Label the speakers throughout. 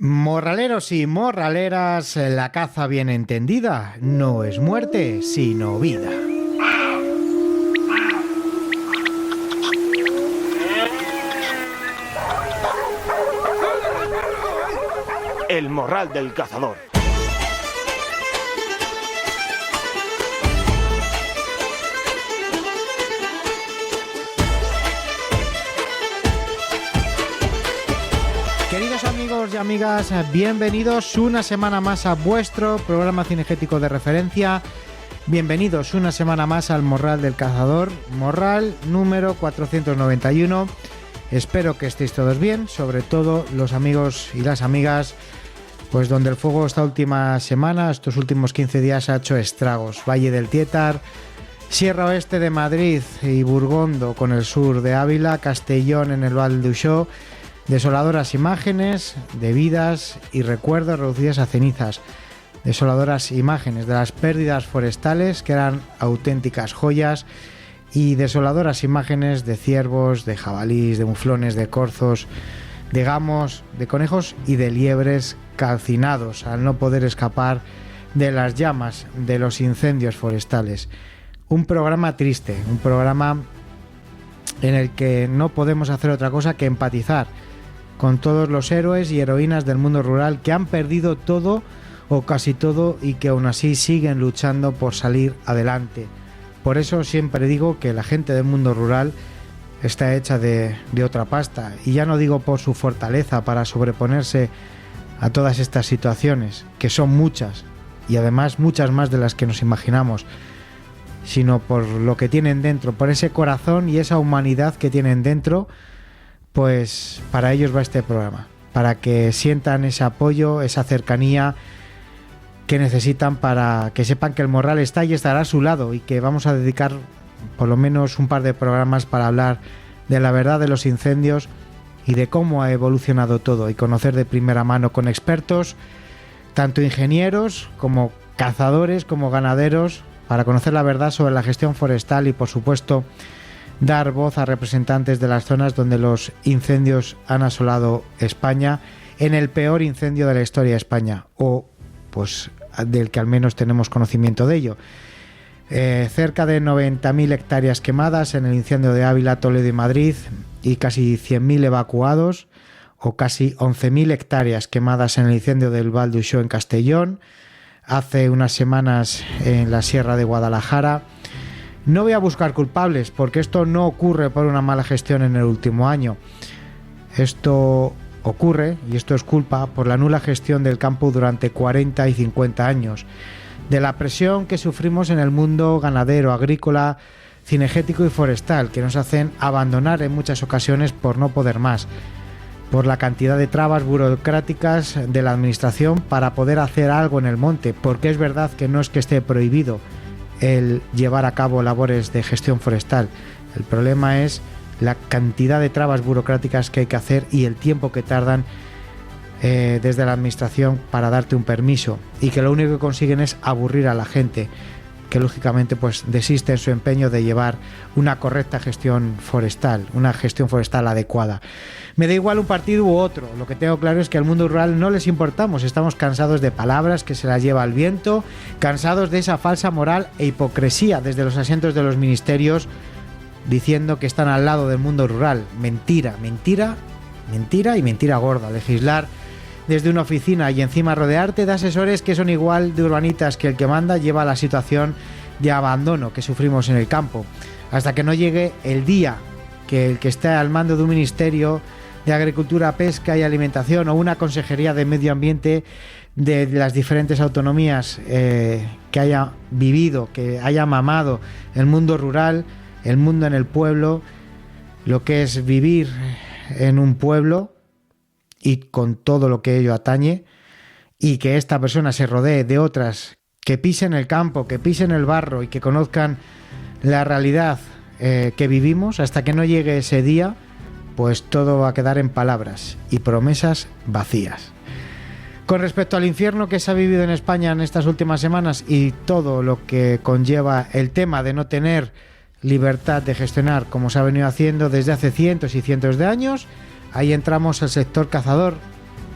Speaker 1: Morraleros y morraleras, la caza bien entendida no es muerte, sino vida.
Speaker 2: El morral del cazador.
Speaker 1: Queridos amigos y amigas, bienvenidos una semana más a vuestro programa cinegético de referencia. Bienvenidos una semana más al Morral del Cazador, Morral número 491. Espero que estéis todos bien, sobre todo los amigos y las amigas, pues donde el fuego esta última semana, estos últimos 15 días ha hecho estragos. Valle del Tietar, Sierra Oeste de Madrid y Burgondo con el sur de Ávila, Castellón en el Val d'Uixó. Desoladoras imágenes de vidas y recuerdos reducidas a cenizas. Desoladoras imágenes de las pérdidas forestales, que eran auténticas joyas, y desoladoras imágenes de ciervos, de jabalís, de muflones, de corzos, de gamos, de conejos y de liebres calcinados al no poder escapar de las llamas de los incendios forestales. Un programa triste, un programa en el que no podemos hacer otra cosa que empatizar con todos los héroes y heroínas del mundo rural que han perdido todo o casi todo y que aún así siguen luchando por salir adelante. Por eso siempre digo que la gente del mundo rural está hecha de otra pasta, y ya no digo por su fortaleza para sobreponerse a todas estas situaciones, que son muchas y además muchas más de las que nos imaginamos, sino por lo que tienen dentro, por ese corazón y esa humanidad que tienen dentro. Pues para ellos va este programa, para que sientan ese apoyo, esa cercanía que necesitan, para que sepan que el Morral está y estará a su lado, y que vamos a dedicar por lo menos un par de programas para hablar de la verdad de los incendios y de cómo ha evolucionado todo, y conocer de primera mano con expertos, tanto ingenieros como cazadores, como ganaderos, para conocer la verdad sobre la gestión forestal y, por supuesto, dar voz a representantes de las zonas donde los incendios han asolado España, en el peor incendio de la historia de España, o pues del que al menos tenemos conocimiento de ello. Cerca de 90.000 hectáreas quemadas en el incendio de Ávila, Toledo y Madrid, y casi 100.000 evacuados, o casi 11.000 hectáreas quemadas en el incendio del Val d'Uixó en Castellón, hace unas semanas en la Sierra de Guadalajara. No voy a buscar culpables, porque esto no ocurre por una mala gestión en el último año. Esto ocurre, y esto es culpa, por la nula gestión del campo durante 40 y 50 años, de la presión que sufrimos en el mundo ganadero, agrícola, cinegético y forestal, que nos hacen abandonar en muchas ocasiones por no poder más, por la cantidad de trabas burocráticas de la administración para poder hacer algo en el monte, porque es verdad que no es que esté prohibido el llevar a cabo labores de gestión forestal. El problema es la cantidad de trabas burocráticas que hay que hacer y el tiempo que tardan desde la administración para darte un permiso, y que lo único que consiguen es aburrir a la gente, que lógicamente pues desiste en su empeño de llevar una correcta gestión forestal, una gestión forestal adecuada. Me da igual un partido u otro, lo que tengo claro es que al mundo rural no les importamos, estamos cansados de palabras que se las lleva el viento, cansados de esa falsa moral e hipocresía desde los asientos de los ministerios, diciendo que están al lado del mundo rural. Mentira, mentira, mentira y mentira gorda. Legislar desde una oficina y encima rodearte de asesores que son igual de urbanitas que el que manda lleva a la situación de abandono que sufrimos en el campo, hasta que no llegue el día que el que esté al mando de un ministerio de Agricultura, Pesca y Alimentación, o una consejería de Medio Ambiente de las diferentes autonomías que haya vivido, que haya mamado el mundo rural, el mundo en el pueblo, lo que es vivir en un pueblo y con todo lo que ello atañe, y que esta persona se rodee de otras que pisen el campo, que pisen el barro y que conozcan la realidad que vivimos. Hasta que no llegue ese día, pues todo va a quedar en palabras y promesas vacías. Con respecto al infierno que se ha vivido en España en estas últimas semanas y todo lo que conlleva el tema de no tener libertad de gestionar como se ha venido haciendo desde hace cientos y cientos de años, ahí entramos al sector cazador,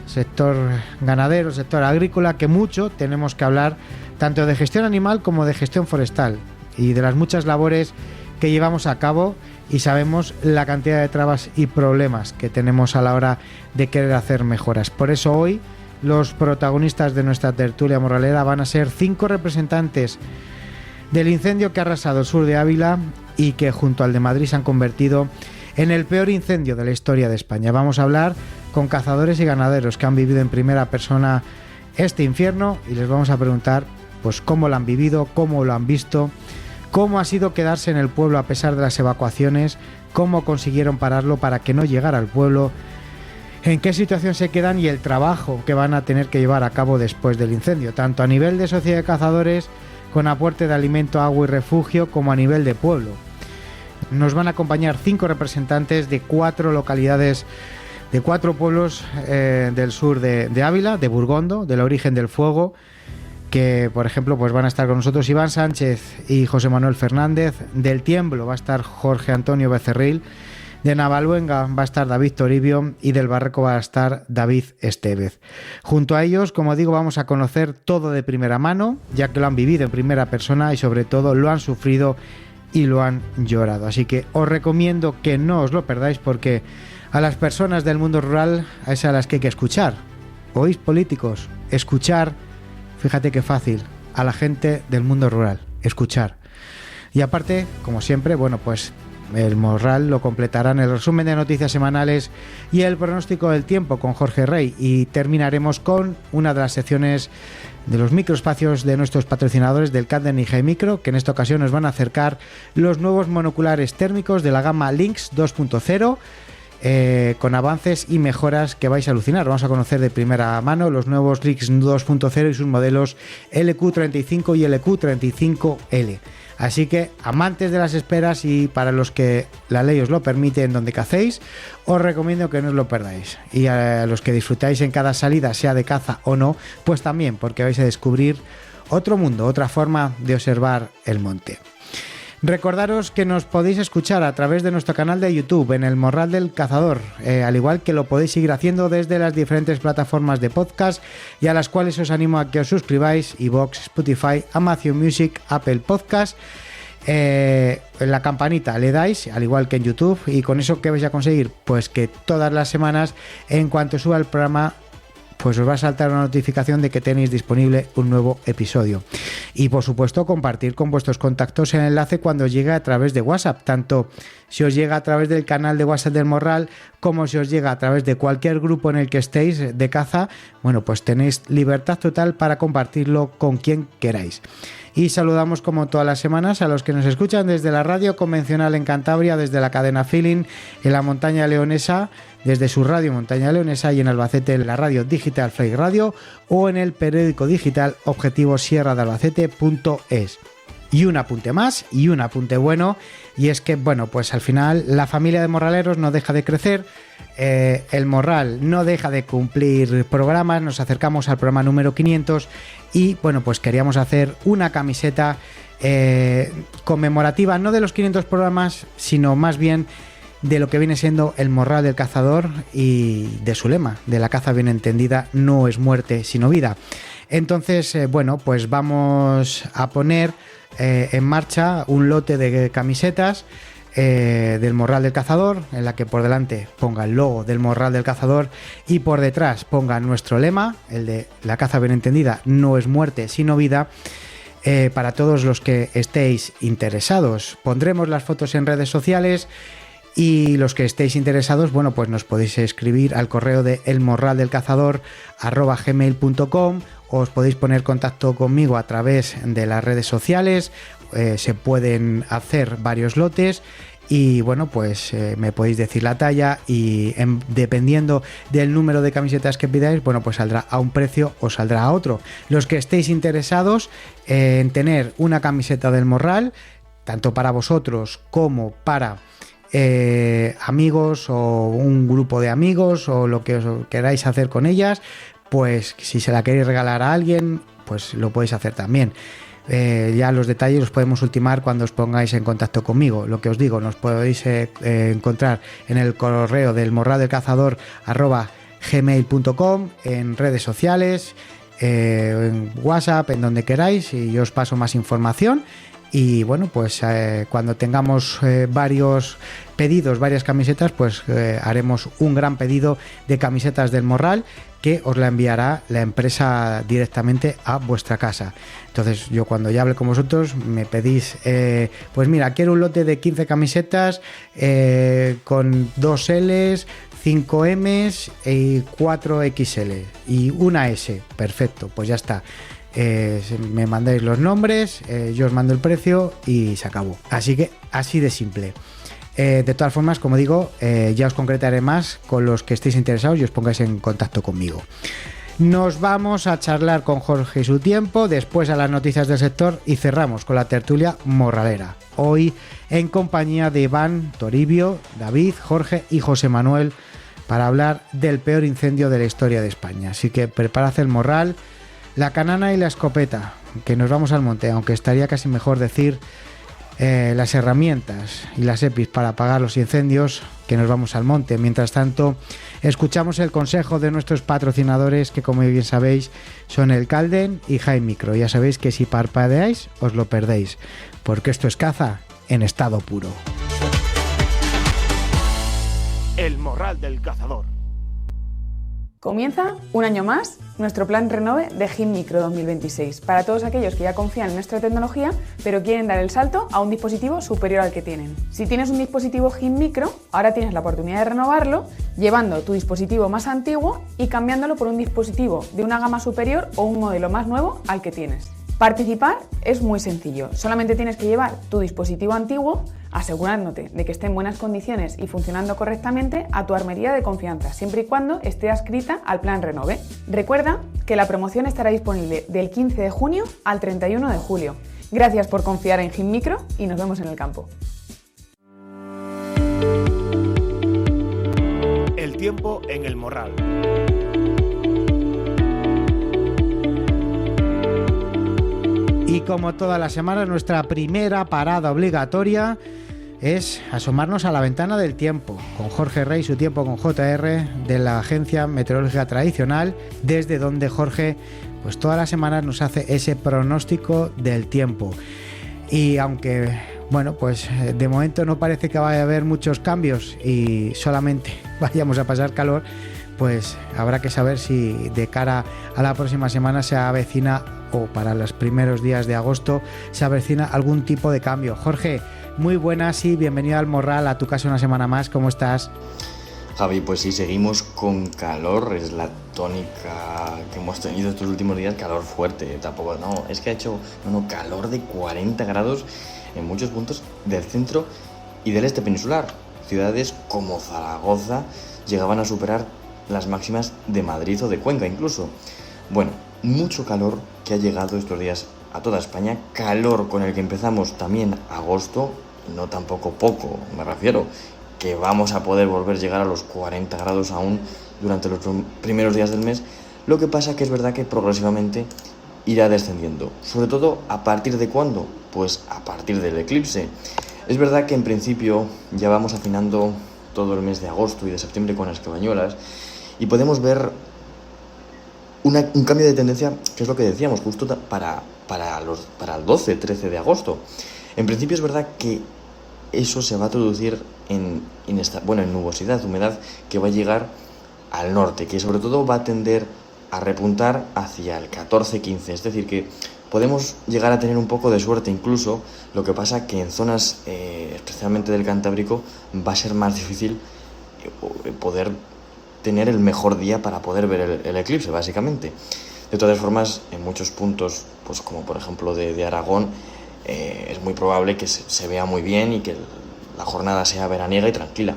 Speaker 1: sector ganadero, sector agrícola, que mucho tenemos que hablar tanto de gestión animal como de gestión forestal y de las muchas labores que llevamos a cabo, y sabemos la cantidad de trabas y problemas que tenemos a la hora de querer hacer mejoras. Por eso hoy los protagonistas de nuestra tertulia morralera van a ser 5 representantes del incendio que ha arrasado el sur de Ávila y que junto al de Madrid se han convertido en el peor incendio de la historia de España. Vamos a hablar con cazadores y ganaderos que han vivido en primera persona este infierno y les vamos a preguntar pues cómo lo han vivido, cómo lo han visto, cómo ha sido quedarse en el pueblo a pesar de las evacuaciones, cómo consiguieron pararlo para que no llegara al pueblo, en qué situación se quedan y el trabajo que van a tener que llevar a cabo después del incendio, tanto a nivel de sociedad de cazadores, con aporte de alimento, agua y refugio, como a nivel de pueblo. Nos van a acompañar 5 representantes de 4 localidades, de 4 pueblos del sur de Ávila, de Burgondo, del Origen del Fuego, que por ejemplo pues van a estar con nosotros Iván Sánchez y José Manuel Fernández. Del Tiemblo va a estar Jorge Antonio Becerril, de Navaluenga va a estar David Toribio y del Barreco va a estar David Estevez. Junto a ellos, como digo, vamos a conocer todo de primera mano, ya que lo han vivido en primera persona y sobre todo lo han sufrido y lo han llorado. Así que os recomiendo que no os lo perdáis, porque a las personas del mundo rural es a las que hay que escuchar. ¿Oís, políticos? Escuchar. Fíjate qué fácil, a la gente del mundo rural, escuchar. Y aparte, como siempre, bueno, pues el morral lo completarán el resumen de noticias semanales y el pronóstico del tiempo con Jorge Rey, y terminaremos con una de las secciones de los microespacios de nuestros patrocinadores del CAD de Nige Micro, que en esta ocasión nos van a acercar los nuevos monoculares térmicos de la gama Lynx 2.0, con avances y mejoras que vais a alucinar. Vamos a conocer de primera mano los nuevos Lynx 2.0 y sus modelos LQ35 y LQ35L. Así que, amantes de las esperas y para los que la ley os lo permite en donde cacéis, os recomiendo que no os lo perdáis. Y a los que disfrutáis en cada salida, sea de caza o no, pues también, porque vais a descubrir otro mundo, otra forma de observar el monte. Recordaros que nos podéis escuchar a través de nuestro canal de YouTube en El Morral del Cazador, al igual que lo podéis seguir haciendo desde las diferentes plataformas de podcast, y a las cuales os animo a que os suscribáis: iVoox, Spotify, Amazon Music, Apple Podcast. En la campanita le dais, al igual que en YouTube, y con eso ¿qué vais a conseguir? Pues que todas las semanas, en cuanto suba el programa, pues os va a saltar una notificación de que tenéis disponible un nuevo episodio. Y por supuesto, compartir con vuestros contactos el enlace cuando os llegue a través de WhatsApp, tanto si os llega a través del canal de WhatsApp del Morral como si os llega a través de cualquier grupo en el que estéis de caza. Bueno, pues tenéis libertad total para compartirlo con quien queráis. Y saludamos como todas las semanas a los que nos escuchan desde la radio convencional en Cantabria, desde la cadena Feeling en la montaña leonesa, desde su radio Montaña Leonesa, y en Albacete en la radio digital Fly Radio, o en el periódico digital Objetivo Sierra de Albacete.es. Y un apunte más, y un apunte bueno, y es que, bueno, pues al final la familia de morraleros no deja de crecer, el Morral no deja de cumplir programas, nos acercamos al programa número 500 y, bueno, pues queríamos hacer una camiseta conmemorativa, no de los 500 programas, sino más bien de lo que viene siendo el Morral del Cazador y de su lema, de la caza bien entendida no es muerte sino vida. Entonces, bueno, pues vamos a poner en marcha un lote de camisetas del Morral del Cazador, en la que por delante ponga el logo del Morral del Cazador y por detrás ponga nuestro lema, el de la caza bien entendida no es muerte sino vida. Para todos los que estéis interesados, pondremos las fotos en redes sociales. Y los que estéis interesados, bueno, pues nos podéis escribir al correo de elmorraldelcazador@gmail.com, o os podéis poner en contacto conmigo a través de las redes sociales. Se pueden hacer varios lotes y, bueno, pues me podéis decir la talla y dependiendo del número de camisetas que pidáis, bueno, pues saldrá a un precio o saldrá a otro. Los que estéis interesados en tener una camiseta del Morral, tanto para vosotros como para amigos o un grupo de amigos o lo que os queráis hacer con ellas, pues si se la queréis regalar a alguien, pues lo podéis hacer también. Ya los detalles los podemos ultimar cuando os pongáis en contacto conmigo. Lo que os digo, nos podéis encontrar en el correo del morraldelcazador gmail.com, en redes sociales, en WhatsApp, en donde queráis, y yo os paso más información. Y bueno, pues cuando tengamos varios pedidos, varias camisetas, pues haremos un gran pedido de camisetas del Morral que os la enviará la empresa directamente a vuestra casa. Entonces yo cuando ya hable con vosotros me pedís, pues mira, quiero un lote de 15 camisetas con 2 Ls, 5 Ms y 4 XL y una S. Perfecto, pues ya está. Me mandáis los nombres, yo os mando el precio y se acabó. Así que así de simple. De todas formas, como digo, ya os concretaré más con los que estéis interesados y os pongáis en contacto conmigo. Nos vamos a charlar con Jorge y su tiempo, después a las noticias del sector y cerramos con la tertulia morralera. Hoy en compañía de Iván, Toribio, David, Jorge y José Manuel para hablar del peor incendio de la historia de España. Así que preparad el morral, la canana y la escopeta, que nos vamos al monte, aunque estaría casi mejor decir las herramientas y las EPIs para apagar los incendios, que nos vamos al monte. Mientras tanto, escuchamos el consejo de nuestros patrocinadores, que como bien sabéis son el Calden y High Micro. Ya sabéis que si parpadeáis os lo perdéis, porque esto es caza en estado puro.
Speaker 2: El Morral del Cazador.
Speaker 3: Comienza un año más nuestro plan Renove de High Micro 2026 para todos aquellos que ya confían en nuestra tecnología pero quieren dar el salto a un dispositivo superior al que tienen. Si tienes un dispositivo High Micro, ahora tienes la oportunidad de renovarlo llevando tu dispositivo más antiguo y cambiándolo por un dispositivo de una gama superior o un modelo más nuevo al que tienes. Participar es muy sencillo, solamente tienes que llevar tu dispositivo antiguo, asegurándote de que esté en buenas condiciones y funcionando correctamente, a tu armería de confianza, siempre y cuando esté adscrita al plan Renove. Recuerda que la promoción estará disponible del 15 de junio al 31 de julio. Gracias por confiar en High Micro y nos vemos en el campo.
Speaker 2: El tiempo en el Morral.
Speaker 1: Y como todas las semanas, nuestra primera parada obligatoria es asomarnos a la ventana del tiempo, con Jorge Rey, su tiempo con JR, de la Agencia Meteorológica Tradicional, desde donde Jorge, pues todas las semanas nos hace ese pronóstico del tiempo. Y aunque, bueno, pues de momento no parece que vaya a haber muchos cambios y solamente vayamos a pasar calor, pues habrá que saber si de cara a la próxima semana se avecina, o para los primeros días de agosto, se avecina algún tipo de cambio. Jorge, muy buenas y bienvenido al Morral, a tu casa una semana más. ¿Cómo estás?
Speaker 4: Javi, pues sí, seguimos con calor, es la tónica que hemos tenido estos últimos días, calor fuerte, tampoco, no, es que ha hecho calor de 40 grados en muchos puntos del centro y del este peninsular. Ciudades como Zaragoza llegaban a superar las máximas de Madrid o de Cuenca incluso. Bueno, mucho calor que ha llegado estos días a toda España, calor con el que empezamos también agosto, no tampoco poco, me refiero, que vamos a poder volver a llegar a los 40 grados aún durante los primeros días del mes. Lo que pasa que es verdad que progresivamente irá descendiendo, sobre todo ¿a partir de cuándo? Pues a partir del eclipse. Es verdad que en principio ya vamos afinando todo el mes de agosto y de septiembre con las cabañuelas y podemos ver un cambio de tendencia, que es lo que decíamos, justo para el 12-13 de agosto. En principio es verdad que eso se va a traducir en nubosidad, humedad, que va a llegar al norte, que sobre todo va a tender a repuntar hacia el 14-15, es decir, que podemos llegar a tener un poco de suerte incluso, lo que pasa que en zonas, especialmente del Cantábrico, va a ser más difícil poder tener el mejor día para poder ver el eclipse, básicamente. De todas formas, en muchos puntos, pues como por ejemplo de Aragón, es muy probable que se vea muy bien y que la jornada sea veraniega y tranquila.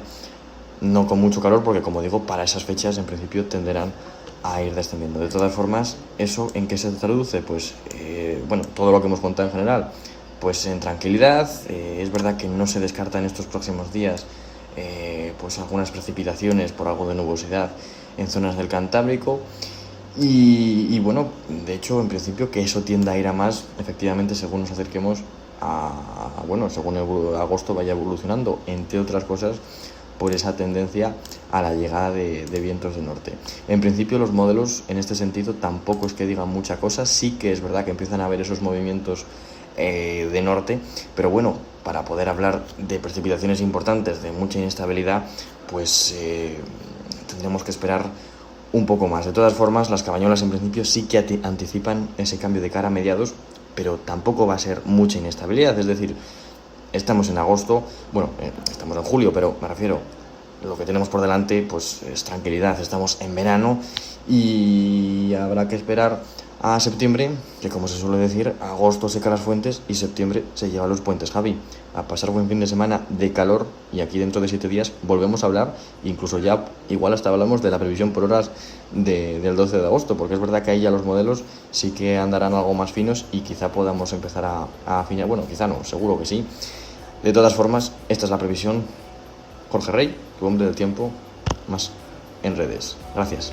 Speaker 4: No con mucho calor, porque como digo, para esas fechas en principio tenderán a ir descendiendo. De todas formas, ¿eso en qué se traduce? Pues, todo lo que hemos contado en general, pues en tranquilidad. Es verdad que no se descarta en estos próximos días pues algunas precipitaciones por algo de nubosidad en zonas del Cantábrico y bueno, de hecho en principio que eso tienda a ir a más efectivamente según nos acerquemos según el agosto vaya evolucionando, entre otras cosas por esa tendencia a la llegada de vientos de norte. En principio los modelos en este sentido tampoco es que digan mucha cosa, sí que es verdad que empiezan a haber esos movimientos de norte, pero bueno, para poder hablar de precipitaciones importantes, de mucha inestabilidad, pues tendremos que esperar un poco más. De todas formas, las cabañuelas en principio sí que anticipan ese cambio de cara a mediados, pero tampoco va a ser mucha inestabilidad, es decir, estamos en agosto, bueno, estamos en julio, pero me refiero, lo que tenemos por delante pues es tranquilidad, estamos en verano y habrá que esperar a septiembre, que como se suele decir, agosto seca las fuentes y septiembre se lleva los puentes, Javi. A pasar buen fin de semana de calor y aquí dentro de 7 días volvemos a hablar, incluso ya igual hasta hablamos de la previsión por horas del 12 de agosto, porque es verdad que ahí ya los modelos sí que andarán algo más finos y quizá podamos empezar a afinar, bueno, quizá no, seguro que sí. De todas formas, esta es la previsión. Jorge Rey, tu hombre del tiempo, más en redes. Gracias.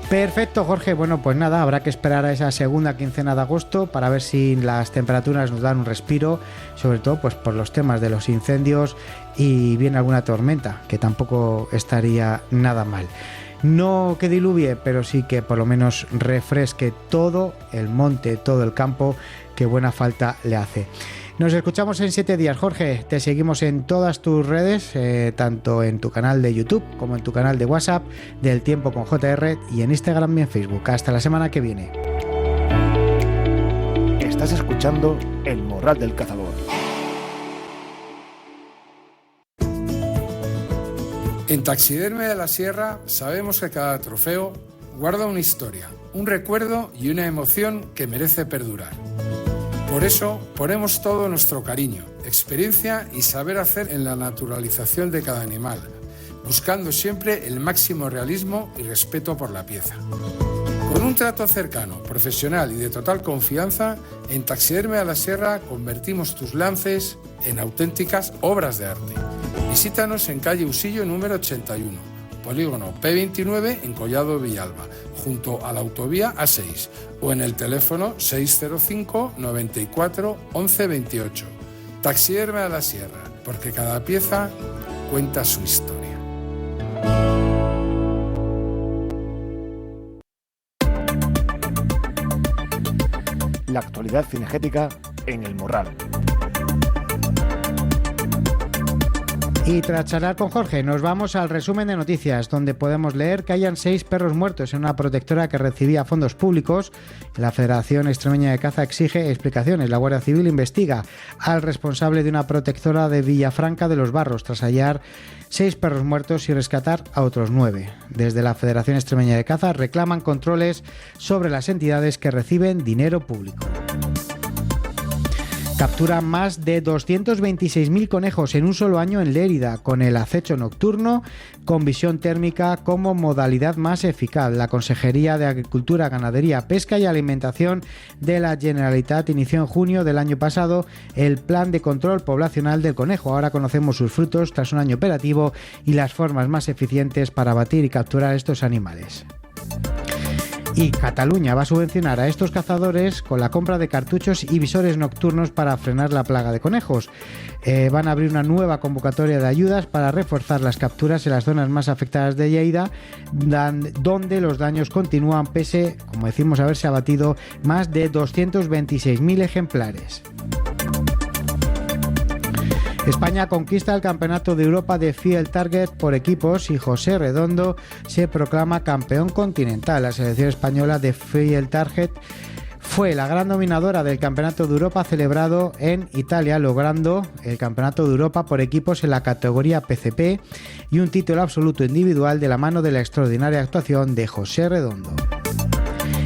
Speaker 1: Perfecto, Jorge. Bueno, pues nada, habrá que esperar a esa segunda quincena de agosto para ver si las temperaturas nos dan un respiro, sobre todo pues por los temas de los incendios y viene alguna tormenta, que tampoco estaría nada mal. No que diluvie, pero sí que por lo menos refresque todo el monte, todo el campo, que buena falta le hace. Nos escuchamos en 7 días, Jorge. Te seguimos en todas tus redes, tanto en tu canal de YouTube como en tu canal de WhatsApp del Tiempo con JR y en Instagram y en Facebook. Hasta la semana que viene.
Speaker 2: Estás escuchando El Morral del Cazador.
Speaker 5: En Taxidermia de la Sierra sabemos que cada trofeo guarda una historia, un recuerdo y una emoción que merece perdurar. Por eso ponemos todo nuestro cariño, experiencia y saber hacer en la naturalización de cada animal, buscando siempre el máximo realismo y respeto por la pieza. Con un trato cercano, profesional y de total confianza, en Taxidermia de la Sierra convertimos tus lances en auténticas obras de arte. Visítanos en calle Usillo número 81, polígono P29 en Collado Villalba, junto a la autovía A6, o en el teléfono 605 94 11 28. Taxidermia de la Sierra, porque cada pieza cuenta su historia.
Speaker 2: La actualidad cinegética en El Morral.
Speaker 1: Y tras charlar con Jorge, nos vamos al resumen de noticias, donde podemos leer que hayan 6 perros muertos en una protectora que recibía fondos públicos. La Federación Extremeña de Caza exige explicaciones. La Guardia Civil investiga al responsable de una protectora de Villafranca de los Barros, tras hallar 6 perros muertos y rescatar a otros 9. Desde la Federación Extremeña de Caza reclaman controles sobre las entidades que reciben dinero público. Captura más de 226.000 conejos en un solo año en Lérida, con el acecho nocturno con visión térmica como modalidad más eficaz. La Consejería de Agricultura, Ganadería, Pesca y Alimentación de la Generalitat inició en junio del año pasado el Plan de Control Poblacional del Conejo. Ahora conocemos sus frutos tras un año operativo y las formas más eficientes para abatir y capturar estos animales. Y Cataluña va a subvencionar a estos cazadores con la compra de cartuchos y visores nocturnos para frenar la plaga de conejos. Van a abrir una nueva convocatoria de ayudas para reforzar las capturas en las zonas más afectadas de Lleida, donde los daños continúan pese, como decimos, haberse abatido más de 226.000 ejemplares. España conquista el Campeonato de Europa de Field Target por equipos y José Redondo se proclama campeón continental. La selección española de Field Target fue la gran dominadora del Campeonato de Europa celebrado en Italia, logrando el Campeonato de Europa por equipos en la categoría PCP y un título absoluto individual de la mano de la extraordinaria actuación de José Redondo.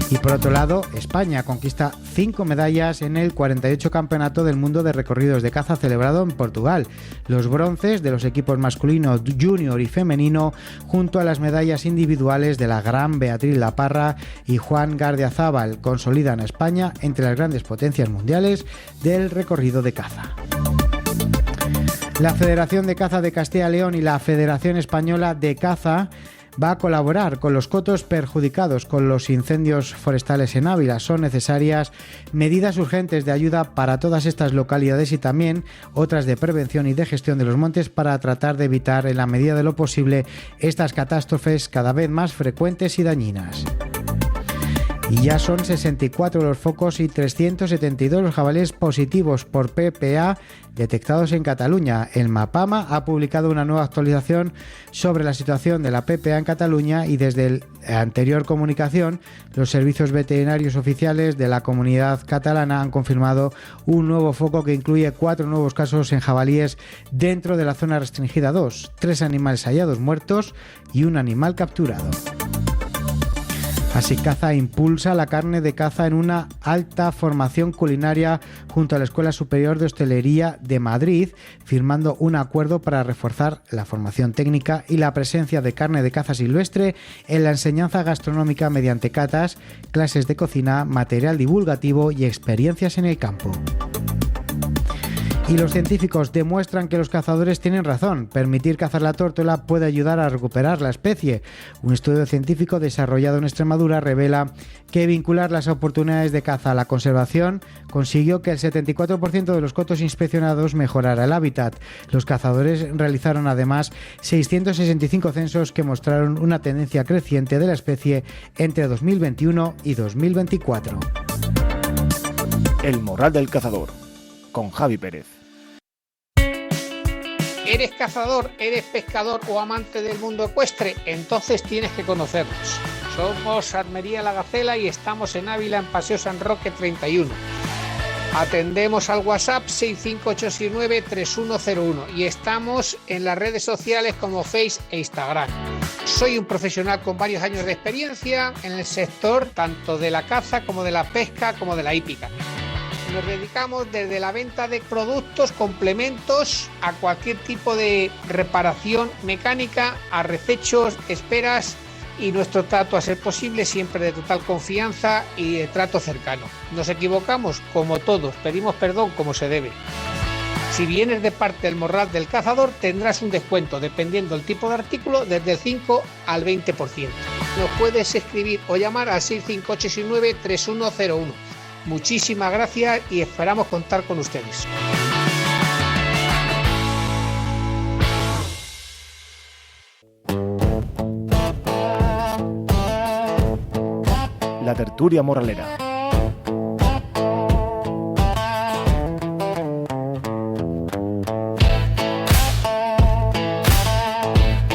Speaker 1: Y por otro lado, España conquista 5 medallas en el 48 Campeonato del Mundo de Recorridos de Caza celebrado en Portugal. Los bronces de los equipos masculino, junior y femenino, junto a las medallas individuales de la gran Beatriz Laparra y Juan Gardiazabal, consolidan a España entre las grandes potencias mundiales del recorrido de caza. La Federación de Caza de Castilla y León y la Federación Española de Caza va a colaborar con los cotos perjudicados con los incendios forestales en Ávila. Son necesarias medidas urgentes de ayuda para todas estas localidades y también otras de prevención y de gestión de los montes para tratar de evitar en la medida de lo posible estas catástrofes cada vez más frecuentes y dañinas. Y ya son 64 los focos y 372 los jabalíes positivos por PPA detectados en Cataluña. El MAPAMA ha publicado una nueva actualización sobre la situación de la PPA en Cataluña y desde la anterior comunicación, los servicios veterinarios oficiales de la comunidad catalana han confirmado un nuevo foco que incluye 4 nuevos casos en jabalíes dentro de la zona restringida 2, 3 animales hallados muertos y un animal capturado. Asicaza impulsa la carne de caza en una alta formación culinaria junto a la Escuela Superior de Hostelería de Madrid, firmando un acuerdo para reforzar la formación técnica y la presencia de carne de caza silvestre en la enseñanza gastronómica mediante catas, clases de cocina, material divulgativo y experiencias en el campo. Y los científicos demuestran que los cazadores tienen razón. Permitir cazar la tórtola puede ayudar a recuperar la especie. Un estudio científico desarrollado en Extremadura revela que vincular las oportunidades de caza a la conservación consiguió que el 74% de los cotos inspeccionados mejorara el hábitat. Los cazadores realizaron además 665 censos que mostraron una tendencia creciente de la especie entre 2021 y 2024.
Speaker 2: El Morral del Cazador, con Javi Pérez.
Speaker 6: ¿Eres cazador, eres pescador o amante del mundo ecuestre? Entonces tienes que conocernos. Somos Armería La Gacela y estamos en Ávila, en Paseo San Roque 31. Atendemos al WhatsApp 65869-3101 y estamos en las redes sociales como Face e Instagram. Soy un profesional con varios años de experiencia en el sector tanto de la caza como de la pesca como de la hípica. Nos dedicamos desde la venta de productos, complementos, a cualquier tipo de reparación mecánica, a recechos, esperas y nuestro trato, a ser posible, siempre de total confianza y de trato cercano. Nos equivocamos como todos, pedimos perdón como se debe. Si vienes de parte del Morral del Cazador tendrás un descuento, dependiendo del tipo de artículo, desde el 5 al 20%. Nos puedes escribir o llamar al 65869-3101. Muchísimas gracias y esperamos contar con ustedes.
Speaker 2: La tertulia morralera.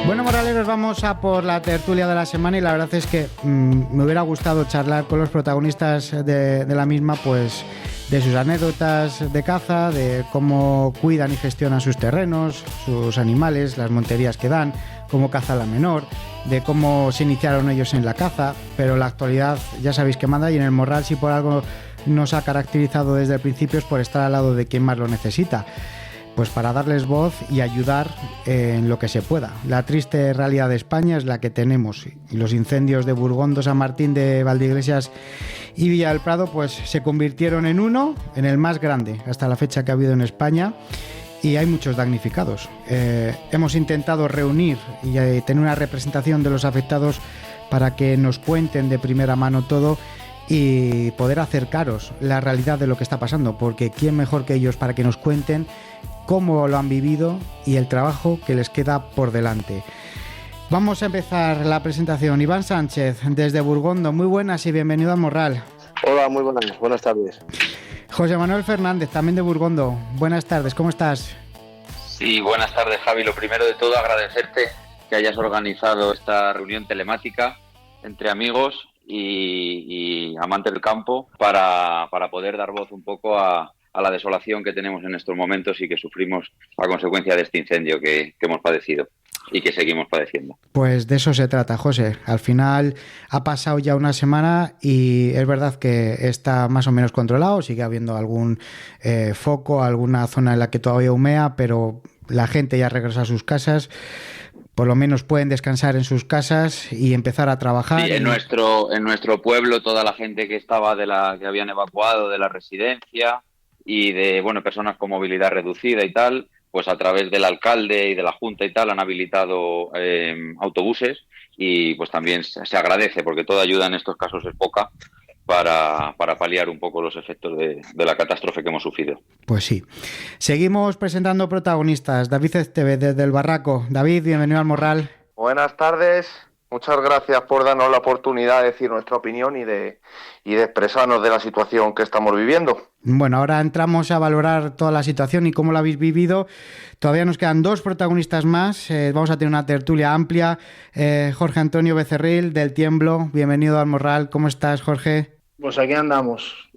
Speaker 1: Bueno, morraleros, vamos a por la tertulia de la semana y la verdad es que me hubiera gustado charlar con los protagonistas de la misma, pues de sus anécdotas de caza, de cómo cuidan y gestionan sus terrenos, sus animales, las monterías que dan, cómo caza la menor, de cómo se iniciaron ellos en la caza, pero la actualidad ya sabéis que manda y en el Morral, si por algo nos ha caracterizado desde el principio, es por estar al lado de quien más lo necesita. Pues para darles voz y ayudar en lo que se pueda. La triste realidad de España es la que tenemos y los incendios de Burgondo, San Martín de Valdeiglesias y Villa del Prado pues se convirtieron en el más grande hasta la fecha que ha habido en España y hay muchos damnificados. Hemos intentado reunir y tener una representación de los afectados para que nos cuenten de primera mano todo y poder acercaros la realidad de lo que está pasando, porque quién mejor que ellos para que nos cuenten cómo lo han vivido y el trabajo que les queda por delante. Vamos a empezar la presentación. Iván Sánchez, desde Burgondo, muy buenas y bienvenido al Morral.
Speaker 7: Hola, muy buenas tardes.
Speaker 1: José Manuel Fernández, también de Burgondo, buenas tardes, ¿cómo estás?
Speaker 8: Sí, buenas tardes, Javi. Lo primero de todo, agradecerte que hayas organizado esta reunión telemática entre amigos y amantes del campo para poder dar voz un poco a la desolación que tenemos en estos momentos y que sufrimos a consecuencia de este incendio que hemos padecido y que seguimos padeciendo.
Speaker 1: Pues de eso se trata, José. Al final ha pasado ya una semana y es verdad que está más o menos controlado, sigue habiendo algún foco, alguna zona en la que todavía humea, pero la gente ya regresa a sus casas. Por lo menos pueden descansar en sus casas y empezar a trabajar.
Speaker 8: Sí, en nuestro pueblo toda la gente que estaba que habían evacuado de la residencia y de personas con movilidad reducida y tal, pues a través del alcalde y de la junta y tal han habilitado autobuses y pues también se agradece, porque toda ayuda en estos casos es poca para paliar un poco los efectos de la catástrofe que hemos sufrido.
Speaker 1: Pues sí. Seguimos presentando protagonistas. David Estevez desde El Barraco. David, bienvenido al Morral.
Speaker 7: Buenas tardes. Muchas gracias por darnos la oportunidad de decir nuestra opinión y de expresarnos de la situación que estamos viviendo.
Speaker 1: Bueno, ahora entramos a valorar toda la situación y cómo la habéis vivido. Todavía nos quedan 2 protagonistas más. Vamos a tener una tertulia amplia. Jorge Antonio Becerril, del Tiemblo. Bienvenido al Morral. ¿Cómo estás, Jorge?
Speaker 9: Pues aquí andamos,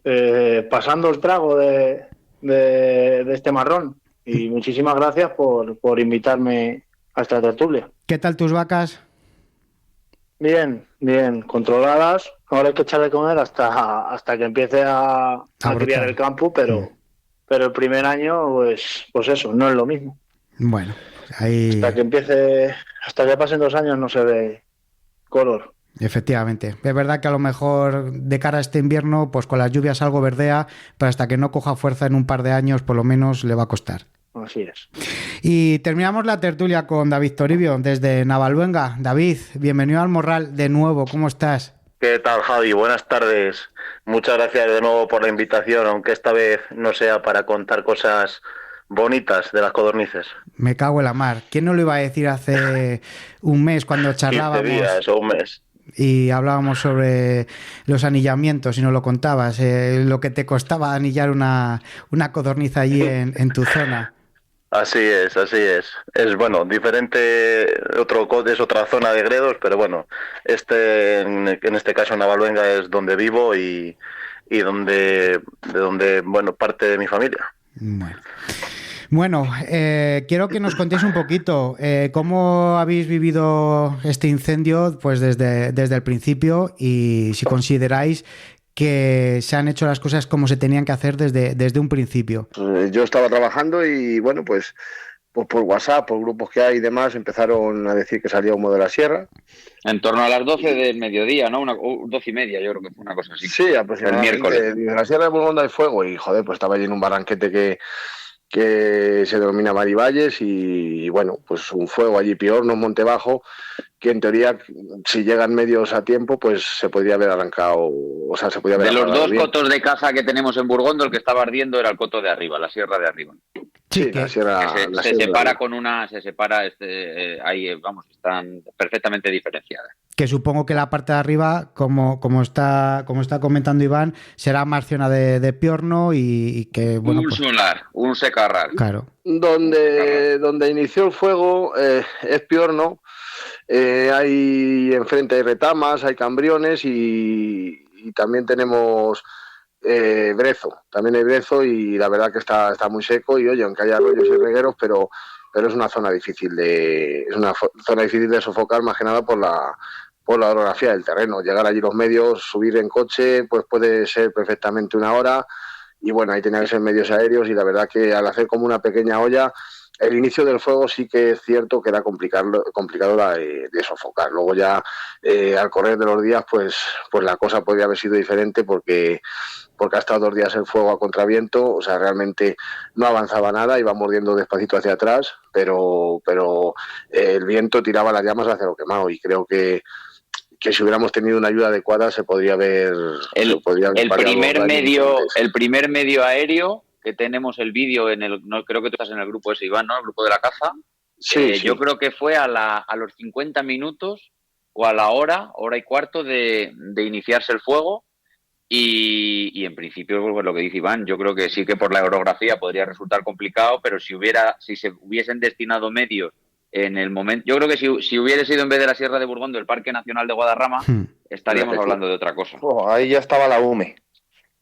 Speaker 9: pasando el trago de este marrón. Y muchísimas gracias por invitarme a esta tertulia.
Speaker 1: ¿Qué tal tus vacas?
Speaker 9: Bien, controladas. Ahora hay que echarle con él hasta que empiece a criar el campo, pero el primer año, pues eso, no es lo mismo.
Speaker 1: Bueno, ahí...
Speaker 9: Hasta que pasen 2 años no se ve color.
Speaker 1: Efectivamente. Es verdad que a lo mejor de cara a este invierno, pues con las lluvias algo verdea, pero hasta que no coja fuerza en un par de años, por lo menos le va a costar.
Speaker 9: Así es.
Speaker 1: Y terminamos la tertulia con David Toribio, desde Navaluenga. David, bienvenido al Morral de nuevo, ¿cómo estás?
Speaker 7: ¿Qué tal, Javi? Buenas tardes. Muchas gracias de nuevo por la invitación, aunque esta vez no sea para contar cosas bonitas de las codornices.
Speaker 1: Me cago en la mar. ¿Quién no lo iba a decir hace un mes cuando charlábamos?
Speaker 7: 15 días o un mes.
Speaker 1: Y hablábamos sobre los anillamientos y nos lo contabas, lo que te costaba anillar una codorniz allí en tu zona.
Speaker 7: Así es. Es bueno, diferente, es otra zona de Gredos, pero bueno, en este caso Navaluenga es donde vivo y de donde, bueno, parte de mi familia.
Speaker 1: Bueno, quiero que nos contéis un poquito cómo habéis vivido este incendio pues desde el principio y si consideráis que se han hecho las cosas como se tenían que hacer desde un principio.
Speaker 7: Yo estaba trabajando y bueno, pues por WhatsApp, por grupos que hay y demás, empezaron a decir que salía humo de la sierra.
Speaker 8: En torno a las 12 del mediodía, ¿no? 12:30, yo creo que fue una cosa así.
Speaker 7: Sí, aproximadamente.
Speaker 8: El miércoles.
Speaker 7: De la sierra de Burgonda hay fuego y joder, pues estaba allí en un barranquete que se denomina Marivalles y bueno, pues un fuego allí, Piorno, Montebajo, que en teoría, si llegan medios a tiempo, pues se podría haber arrancado, o sea, se podría haber...
Speaker 8: De los 2
Speaker 7: bien.
Speaker 8: cotos de caza que tenemos en Burgondo, el que estaba ardiendo era el coto de arriba, la sierra de arriba.
Speaker 7: Sí, la sierra...
Speaker 8: Se separa con una... ahí, vamos, están perfectamente diferenciadas.
Speaker 1: Que supongo que la parte de arriba, como está comentando Iván, será más zona de Piorno y que... bueno,
Speaker 8: un solar, un secarral.
Speaker 1: Claro.
Speaker 7: Donde inició el fuego es Piorno. Enfrente hay retamas, hay cambriones y también tenemos brezo. También hay brezo y la verdad que está muy seco y oye, aunque haya arroyos y regueros, pero es una zona difícil de sofocar, más que nada por la orografía del terreno. Llegar allí los medios, subir en coche, pues puede ser perfectamente 1 hora y bueno, ahí tenía que ser medios aéreos y la verdad que al hacer como una pequeña olla, el inicio del fuego sí que es cierto que era complicado de sofocar. Luego ya al correr de los días pues la cosa podría haber sido diferente porque ha estado 2 días el fuego a contraviento, o sea, realmente no avanzaba nada, iba mordiendo despacito hacia atrás, pero el viento tiraba las llamas hacia lo quemado y creo que si hubiéramos tenido una ayuda adecuada se podría haber...
Speaker 8: El primer medio aéreo que tenemos el vídeo no creo que tú estás en el grupo ese, Iván, ¿no? El grupo de la caza.
Speaker 7: Sí.
Speaker 8: Yo creo que fue a los 50 minutos o a la hora y cuarto de iniciarse el fuego y en principio, pues lo que dice Iván, yo creo que sí que por la orografía podría resultar complicado, pero si se hubiesen destinado medios en el momento, yo creo que si hubiera sido en vez de la Sierra de Burgondo el Parque Nacional de Guadarrama, estaríamos hablando de otra cosa.
Speaker 7: Ahí ya estaba la UME.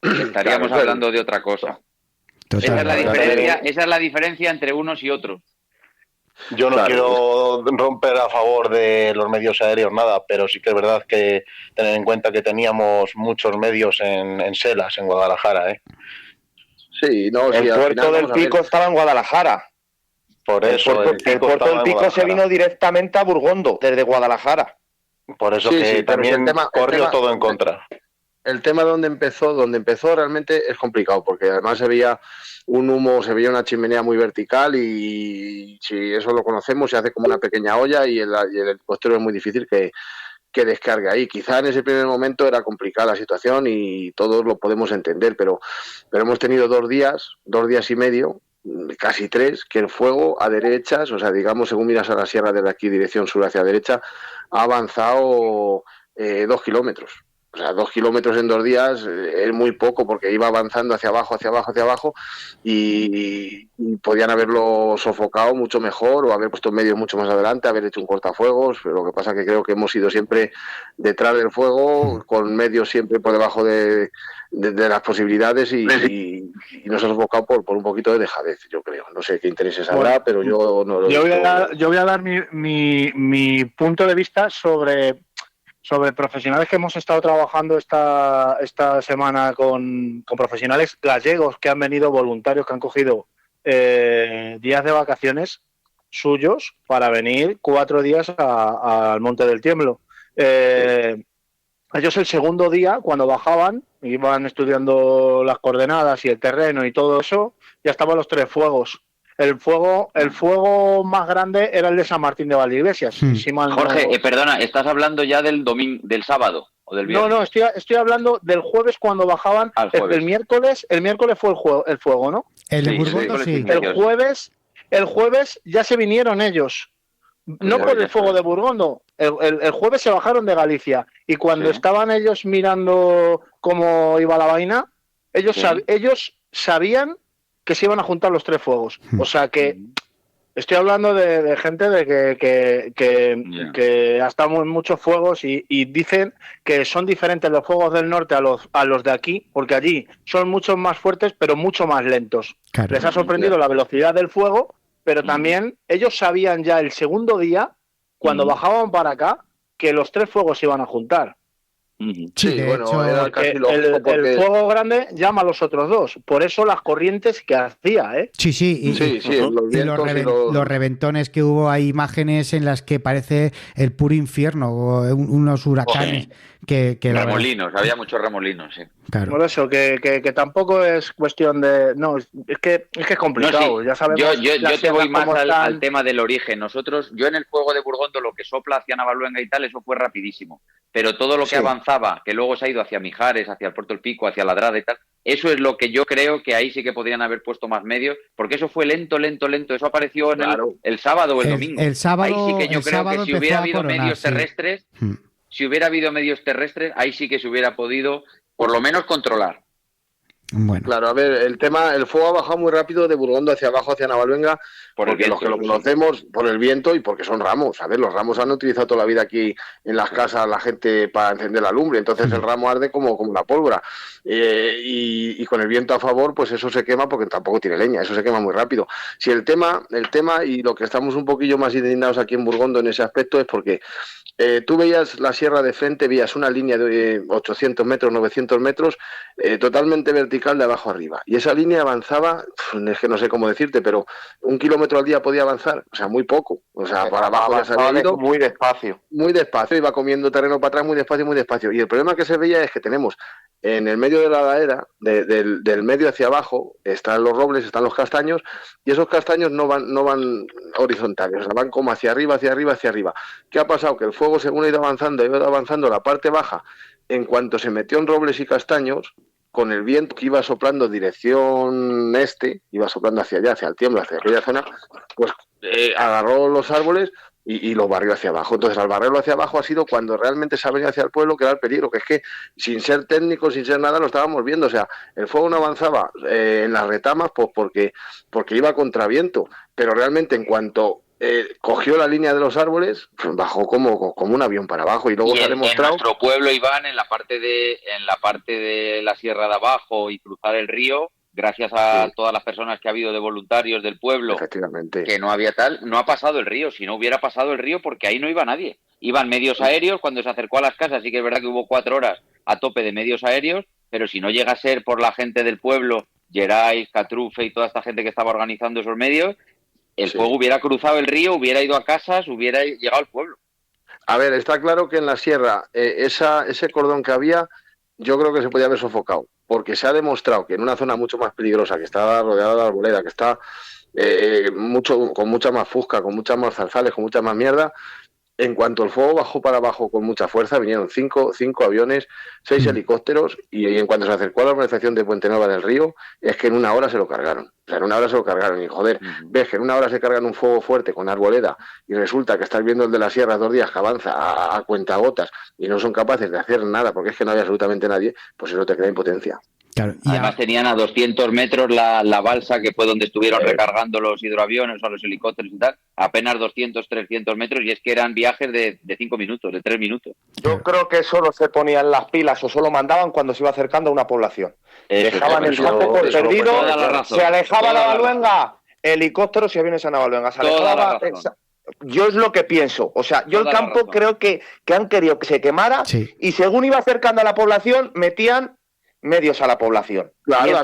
Speaker 8: Estaríamos hablando de otra cosa. Esa es la diferencia entre unos y otros.
Speaker 10: Yo no quiero romper a favor de los medios aéreos nada, pero sí que es verdad que tener en cuenta que teníamos muchos medios en Selas, en Guadalajara.
Speaker 7: Sí, no, el
Speaker 10: puerto del Pico estaba en Guadalajara. Por eso
Speaker 7: el puerto del Pico se vino directamente a Burgondo, desde Guadalajara.
Speaker 10: Por eso que también corrió todo en contra.
Speaker 7: el tema donde empezó realmente es complicado, porque además se veía un humo, se veía una chimenea muy vertical y si eso lo conocemos, se hace como una pequeña olla y el helicóptero es muy difícil que descargue ahí. Quizá en ese primer momento era complicada la situación y todos lo podemos entender, pero hemos tenido 2 días y medio, casi 3, que el fuego a derechas, o sea, digamos, según miras a la sierra desde aquí, dirección sur hacia derecha, ha avanzado 2 kilómetros. O sea, 2 kilómetros en 2 días es muy poco, porque iba avanzando hacia abajo y podían haberlo sofocado mucho mejor o haber puesto medios mucho más adelante, haber hecho un cortafuegos, pero lo que pasa es que creo que hemos ido siempre detrás del fuego, con medios siempre por debajo de las posibilidades y nos ha sofocado por un poquito de dejadez, yo creo. No sé qué intereses habrá, pero yo no lo
Speaker 9: yo voy a dar mi punto de vista sobre profesionales que hemos estado trabajando esta semana con profesionales gallegos que han venido, voluntarios que han cogido días de vacaciones suyos para venir 4 días al Monte del Tiemblo. Ellos el segundo día, cuando bajaban, iban estudiando las coordenadas y el terreno y todo eso, ya estaban los 3 fuegos. El fuego más grande era el de San Martín de Valdeiglesias. Si mal
Speaker 8: Jorge, perdona, ¿estás hablando ya del sábado o del viernes?
Speaker 9: No, estoy hablando del jueves cuando bajaban. El miércoles fue el fuego, ¿no?
Speaker 1: El de Burgondo sí.
Speaker 9: El jueves ya se vinieron ellos. No por el fuego de Burgondo. El jueves se bajaron de Galicia. Y cuando estaban ellos mirando cómo iba la vaina, ellos sabían que se iban a juntar los 3 fuegos. O sea que estoy hablando de gente de que ha estado en muchos fuegos y dicen que son diferentes los fuegos del norte a los de aquí, porque allí son mucho más fuertes pero mucho más lentos. Claro. Les ha sorprendido la velocidad del fuego, pero también ellos sabían ya el segundo día, cuando bajaban para acá, que los 3 fuegos se iban a juntar.
Speaker 7: Sí, bueno, hecho, era casi
Speaker 9: el fuego grande llama a los otros 2, por eso las corrientes que hacía, ¿eh?
Speaker 1: Sí, los reventones que hubo, hay imágenes en las que parece el puro infierno, unos huracanes que
Speaker 8: remolinos, había muchos remolinos, sí.
Speaker 1: Claro.
Speaker 9: Por eso, que tampoco es cuestión de... No, es que es complicado,
Speaker 8: no, sí.
Speaker 9: Ya sabemos...
Speaker 8: Yo te voy más al tema del origen. Yo en el fuego de Burgondo, lo que sopla hacia Navaluenga y tal, eso fue rapidísimo. Pero todo lo que avanzaba, que luego se ha ido hacia Mijares, hacia el Puerto del Pico, hacia Ladrada y tal, eso es lo que yo creo que ahí sí que podrían haber puesto más medios, porque eso fue lento. Eso apareció en el sábado o el domingo.
Speaker 1: El sábado,
Speaker 8: ahí sí que yo creo que si hubiera habido medios terrestres, ahí sí que se hubiera podido por lo menos controlar.
Speaker 1: Bueno.
Speaker 7: Claro, a ver, el fuego ha bajado muy rápido de Burgondo hacia abajo, hacia Navaluenga, porque los que lo conocemos por el viento y porque son ramos. A ver, los ramos han utilizado toda la vida aquí en las casas la gente para encender la lumbre, entonces el ramo arde como una pólvora. Y con el viento a favor, pues eso se quema porque tampoco tiene leña, eso se quema muy rápido. Si el tema y lo que estamos un poquillo más indignados aquí en Burgondo en ese aspecto es porque tú veías la sierra de frente, veías una línea de 800 metros, 900 metros, totalmente vertical de abajo arriba. Y esa línea avanzaba, es que no sé cómo decirte, pero 1 kilómetro al día podía avanzar, o sea, muy poco. O sea, para abajo ya se había ido
Speaker 10: muy despacio.
Speaker 7: Muy despacio, iba comiendo terreno para atrás muy despacio. Y el problema que se veía es que tenemos en el medio de la ladera, del medio hacia abajo, están los robles, están los castaños, y esos castaños no van horizontales, o sea, van como hacia arriba. ¿Qué ha pasado? Que el fuego, según ha ido avanzando la parte baja, en cuanto se metió en robles y castaños, con el viento que iba soplando dirección este, iba soplando hacia allá, hacia el Tiemblo, hacia aquella zona, pues agarró los árboles y los barrió hacia abajo. Entonces, al barrerlo hacia abajo ha sido cuando realmente se ha venido hacia el pueblo, que era el peligro, que es que sin ser técnicos, sin ser nada, lo estábamos viendo. O sea, el fuego no avanzaba en las retamas pues porque iba contra viento, pero realmente en cuanto cogió la línea de los árboles, bajó como un avión para abajo y luego se ha demostrado...
Speaker 8: En nuestro pueblo, Iván, en la parte de la sierra de abajo y cruzar el río, gracias a todas las personas que ha habido de voluntarios del pueblo,
Speaker 7: efectivamente,
Speaker 8: que no ha pasado el río. Si no hubiera pasado el río, porque ahí no iba nadie. Iban medios aéreos, cuando se acercó a las casas, sí que es verdad que hubo 4 horas a tope de medios aéreos, pero si no llega a ser por la gente del pueblo, Gerais, Catrufe y toda esta gente que estaba organizando esos medios, el fuego hubiera cruzado el río, hubiera ido a casas, hubiera llegado al pueblo.
Speaker 7: A ver, está claro que en la sierra ese cordón que había yo creo que se podía haber sofocado, porque se ha demostrado que en una zona mucho más peligrosa, que está rodeada de arboleda, que está con mucha más fusca, con muchas más zarzales, con mucha más mierda, en cuanto el fuego bajó para abajo con mucha fuerza, vinieron cinco aviones, 6 helicópteros, y en cuanto se acercó a la organización de Puente Nueva del Río, es que en una hora se lo cargaron. O sea, en una hora se lo cargaron. Y joder, ves que en una hora se cargan un fuego fuerte con arboleda, y resulta que estás viendo el de la sierra 2 días que avanza a cuentagotas, y no son capaces de hacer nada, porque es que no hay absolutamente nadie, pues eso te crea impotencia.
Speaker 1: Claro,
Speaker 8: además tenían a 200 metros la balsa, que fue donde estuvieron recargando los hidroaviones o los helicópteros y tal, apenas 200, 300 metros, y es que eran viajes de 5 minutos, de 3 minutos.
Speaker 11: Yo creo que solo se ponían las pilas o solo mandaban cuando se iba acercando a una población. Dejaban el campo por perdido, se alejaba Navaluenga, helicópteros y aviones a Navaluenga. Se alejaba, yo es lo que pienso. O sea, yo el campo creo que han querido que se quemara, y según iba acercando a la población, metían medios a la población.
Speaker 7: Claro,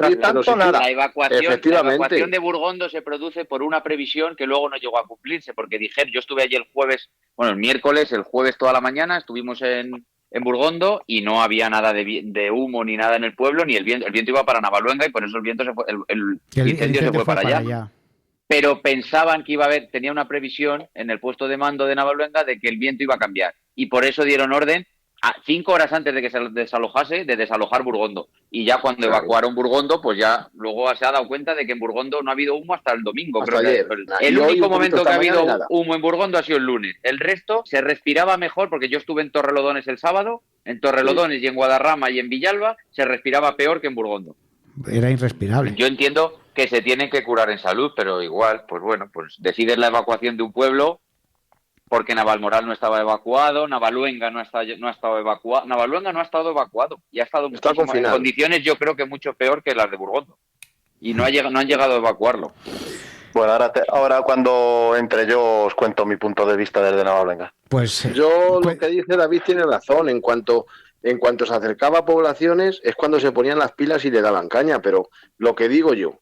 Speaker 11: nada.
Speaker 8: La evacuación de Burgondo se produce por una previsión que luego no llegó a cumplirse, porque dijeron, yo estuve allí el miércoles, el jueves toda la mañana, estuvimos en Burgondo y no había nada de humo ni nada en el pueblo, ni el viento iba para Navaluenga, y por eso el viento se fue, el incendio se fue para allá. Pero pensaban que tenía una previsión en el puesto de mando de Navaluenga de que el viento iba a cambiar, y por eso dieron orden 5 horas antes de que se desalojase, de desalojar Burgondo. Y ya cuando evacuaron Burgondo, pues ya luego se ha dado cuenta de que en Burgondo no ha habido humo hasta el domingo.
Speaker 7: Hasta ayer.
Speaker 8: El único momento que ha habido humo en Burgondo ha sido el lunes. El resto se respiraba mejor, porque yo estuve en Torrelodones el sábado, en Torrelodones y en Guadarrama y en Villalba, se respiraba peor que en Burgondo.
Speaker 1: Era irrespirable.
Speaker 8: Yo entiendo que se tienen que curar en salud, pero igual, pues bueno, pues decides la evacuación de un pueblo, porque Navalmoral no estaba evacuado, Navaluenga no ha estado evacuado, Navaluenga no ha estado evacuado y ha estado en condiciones, yo creo que mucho peor que las de Burgondo, y no han llegado a evacuarlo.
Speaker 10: Bueno, ahora cuando entre yo os cuento mi punto de vista desde Navaluenga.
Speaker 7: Lo que dice David tiene razón. En cuanto se acercaba a poblaciones es cuando se ponían las pilas y le daban caña, pero lo que digo yo,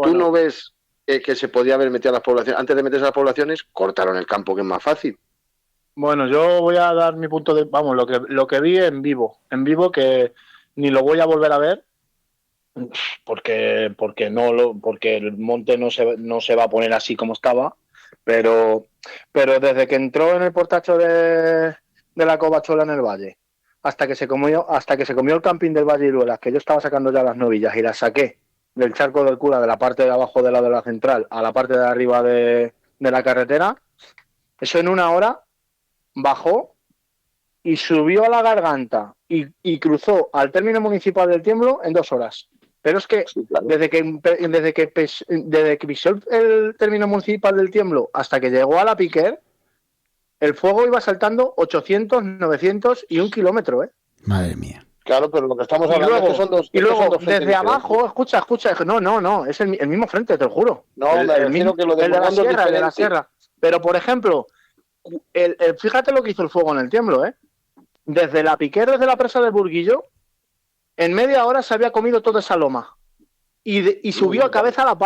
Speaker 7: tú no ves que se podía haber metido a las poblaciones, antes de meterse a las poblaciones, cortaron el campo, que es más fácil.
Speaker 9: Bueno, yo voy a dar mi punto de... Vamos, lo que vi en vivo, que ni lo voy a volver a ver, porque el monte no se va a poner así como estaba, pero desde que entró en el portacho de la Covachola en el Valle, hasta que se comió el camping del Valle Iruelas, que yo estaba sacando ya las novillas y las saqué del charco del Cura, de la parte de abajo de la central a la parte de arriba de la carretera, eso en una hora bajó y subió a la garganta y cruzó al término municipal del Tiemblo en 2 horas. Pero es que desde que pisó el término municipal del Tiemblo hasta que llegó a la Piquer, el fuego iba saltando 800, 900 y 1 kilómetro, ¿eh?
Speaker 1: Madre mía.
Speaker 7: Claro, pero lo que estamos hablando es que son dos.
Speaker 9: Y luego, desde abajo, escucha, no, es el mismo frente, te lo juro.
Speaker 7: No, el mismo que lo de
Speaker 9: la sierra. Pero, por ejemplo, fíjate lo que hizo el fuego en el Tiemblo, ¿eh? Desde la Piquer, desde la presa de Burguillo, en media hora se había comido toda esa loma. Y subió a cabeza a la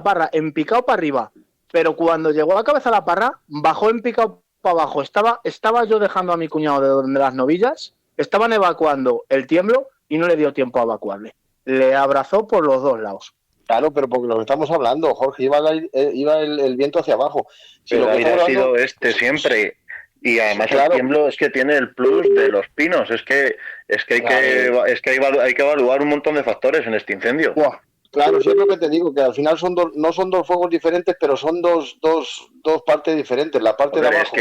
Speaker 9: parra, en picado para arriba. Pero cuando llegó a cabeza a la parra, bajó en picado para abajo. Estaba yo dejando a mi cuñado de donde las novillas. Estaban evacuando el Tiemblo y no le dio tiempo a evacuarle. Le abrazó por los 2 lados.
Speaker 7: Claro, pero porque lo que estamos hablando, Jorge, iba el viento hacia abajo.
Speaker 10: Si lo que ha sido siempre. Y además el Tiemblo es que tiene el plus de los pinos. Es que hay que evaluar un montón de factores en este incendio.
Speaker 7: Claro, sí es lo que te digo, que al final no son 2 fuegos diferentes, pero son dos partes diferentes. La parte de abajo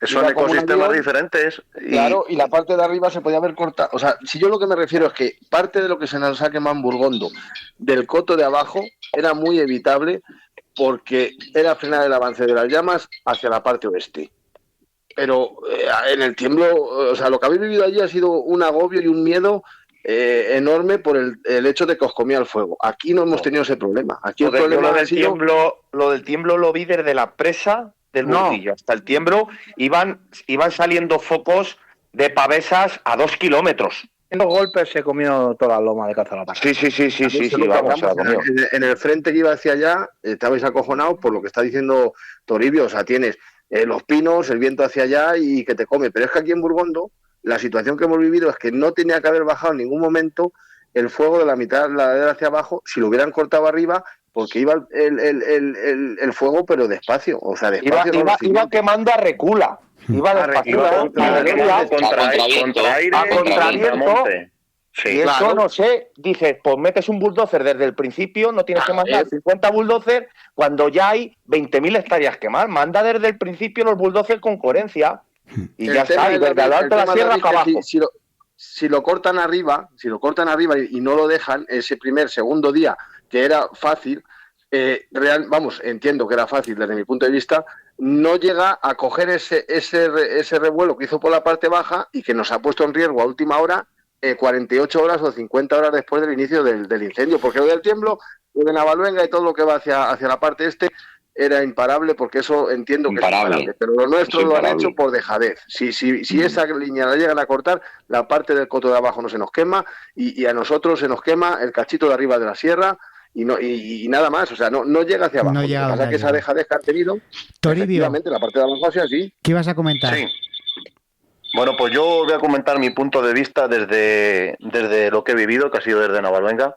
Speaker 10: son ecosistemas diferentes.
Speaker 7: Claro, y la parte de arriba se podía haber cortado. O sea, si yo lo que me refiero es que parte de lo que se nos ha quemado en Burgondo del coto de abajo era muy evitable, porque era frenar el avance de las llamas hacia la parte oeste. Pero en el Tiemblo, o sea, lo que habéis vivido allí ha sido un agobio y un miedo enorme por el hecho de que os comía el fuego. Aquí no hemos tenido ese problema. Aquí el problema
Speaker 11: lo del Tiemblo lo vi desde la presa del Burguillo hasta el Tiemblo. Iban saliendo focos de pavesas a 2 kilómetros.
Speaker 9: En los golpes se comió toda la loma de Cazalaparra.
Speaker 11: Sí, vamos, se la comió.
Speaker 7: En el frente que iba hacia allá, estabais acojonados por lo que está diciendo Toribio. O sea, tienes los pinos, el viento hacia allá y que te come. Pero es que aquí en Burgondo la situación que hemos vivido es que no tenía que haber bajado en ningún momento el fuego de la mitad de la ladera hacia abajo si lo hubieran cortado arriba, porque iba el fuego, pero despacio. O sea, despacio.
Speaker 11: Iba quemando a recula. Iba despacio. A contraviento. Sí, y eso, no sé, dices, pues metes un bulldozer desde el principio, no tienes que mandar 50 bulldozers cuando ya hay 20.000 hectáreas quemadas. Manda desde el principio los bulldozers con coherencia y ya está, y desde lo alto de la sierra para abajo.
Speaker 7: Si lo cortan arriba y no lo dejan ese segundo día, que era fácil, entiendo que era fácil desde mi punto de vista, no llega a coger ese revuelo que hizo por la parte baja y que nos ha puesto en riesgo a última hora, 48 horas o 50 horas después del inicio del incendio, porque lo del tiemblo, lo de Navaluenga y todo lo que va hacia la parte era imparable, porque eso entiendo que es imparable, pero lo nuestro lo han hecho por dejadez. Si esa línea la llegan a cortar, la parte del coto de abajo no se nos quema y a nosotros se nos quema el cachito de arriba de la sierra y nada más, o sea, no llega hacia abajo.
Speaker 1: No llega,
Speaker 7: lo que pasa es que esa dejadez que han tenido, efectivamente, la parte de abajo hacia así.
Speaker 1: ¿Qué ibas a comentar?
Speaker 10: Sí. Bueno, pues yo voy a comentar mi punto de vista desde lo que he vivido, que ha sido desde Navaluenga.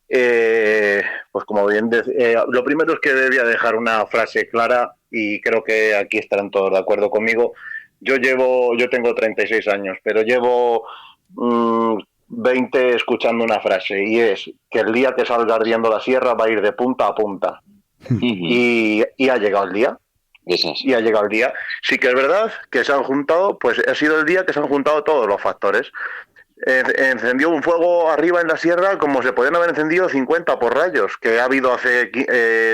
Speaker 10: Pues como bien lo primero es que debía dejar una frase clara y creo que aquí estarán todos de acuerdo conmigo. Yo tengo 36 años, pero llevo 20 escuchando una frase, y es que el día que salga ardiendo la sierra va a ir de punta a punta. Y ha llegado el día. Y ha llegado el día. Sí que es verdad que se han juntado, pues ha sido el día que se han juntado todos los factores. Encendió un fuego arriba en la sierra como se podían haber encendido 50 por rayos, que ha habido hace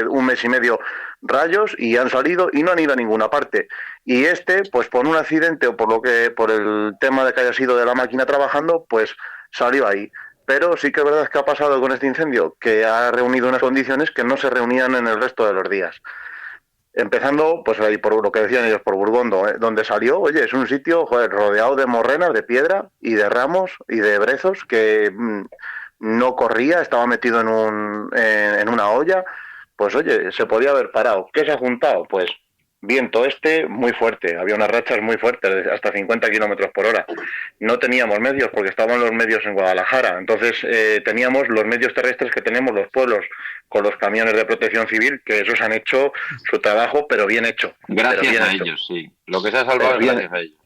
Speaker 10: un mes y medio rayos y han salido y no han ido a ninguna parte. Y pues por un accidente o por el tema de que haya sido de la máquina trabajando, pues salió ahí. Pero sí que es verdad que ha pasado con este incendio, que ha reunido unas condiciones que no se reunían en el resto de los días. Empezando, pues ahí por lo que decían ellos, por Burgondo, donde salió, oye, es un sitio rodeado de morrenas, de piedra y de ramos y de brezos que no corría, estaba metido en una olla. Pues oye, se podía haber parado. ¿Qué se ha juntado? Pues viento muy fuerte, había unas rachas muy fuertes, hasta 50 kilómetros por hora. No teníamos medios porque estaban los medios en Guadalajara, entonces teníamos los medios terrestres que tenemos los pueblos, con los camiones de protección civil, que esos han hecho su trabajo, pero bien hecho.
Speaker 8: Gracias a ellos, sí. Lo que se ha salvado es gracias a ellos.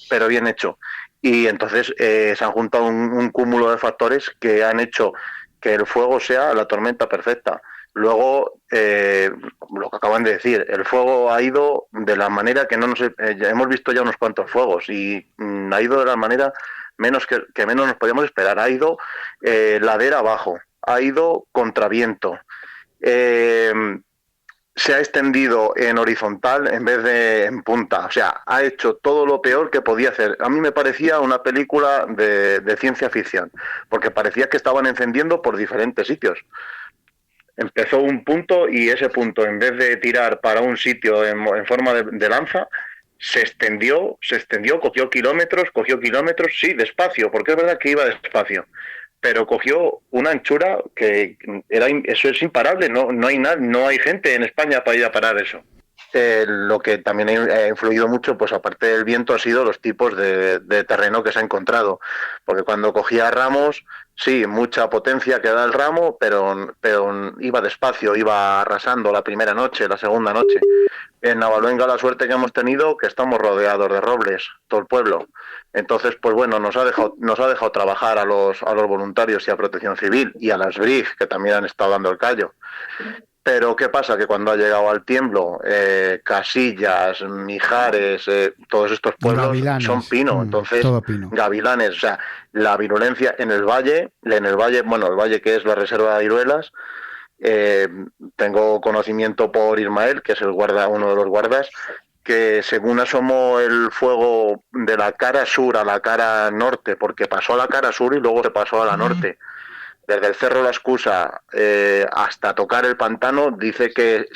Speaker 10: Pero bien hecho. Y entonces se han juntado un cúmulo de factores que han hecho que el fuego sea la tormenta perfecta. Luego, lo que acaban de decir, el fuego ha ido de la manera que no nos... ya hemos visto ya unos cuantos fuegos y ha ido de la manera que menos nos podíamos esperar. Ha ido ladera abajo, ha ido contraviento, se ha extendido en horizontal en vez de en punta. O sea, ha hecho todo lo peor que podía hacer. A mí me parecía una película de ciencia ficción, porque parecía que estaban encendiendo por diferentes sitios. Empezó un punto y ese punto, en vez de tirar para un sitio en forma de lanza, se extendió, cogió kilómetros, sí, despacio, porque es verdad que iba despacio, pero cogió una anchura que eso es imparable, no hay gente en España para ir a parar eso. Lo que también ha influido mucho, pues aparte del viento, ha sido los tipos de terreno que se ha encontrado, porque cuando cogía ramos, sí, mucha potencia que da el ramo, pero iba despacio, iba arrasando la primera noche, la segunda noche. En Navaluenga la suerte que hemos tenido, que estamos rodeados de robles, todo el pueblo. Entonces, pues bueno, nos ha dejado trabajar a los voluntarios y a Protección Civil y a las BRIG, que también han estado dando el callo. Pero ¿qué pasa? Que cuando ha llegado al tiemblo, Casillas, Mijares, todos estos pueblos Gavilanes, son pino, entonces pino. Gavilanes, o sea, la virulencia en el valle, bueno, el valle que es la reserva de Iruelas, tengo conocimiento por Ismael, que es uno de los guardas, que según asomó el fuego de la cara sur a la cara norte, porque pasó a la cara sur y luego se pasó a la norte, desde el Cerro La Excusa hasta tocar el pantano, dice que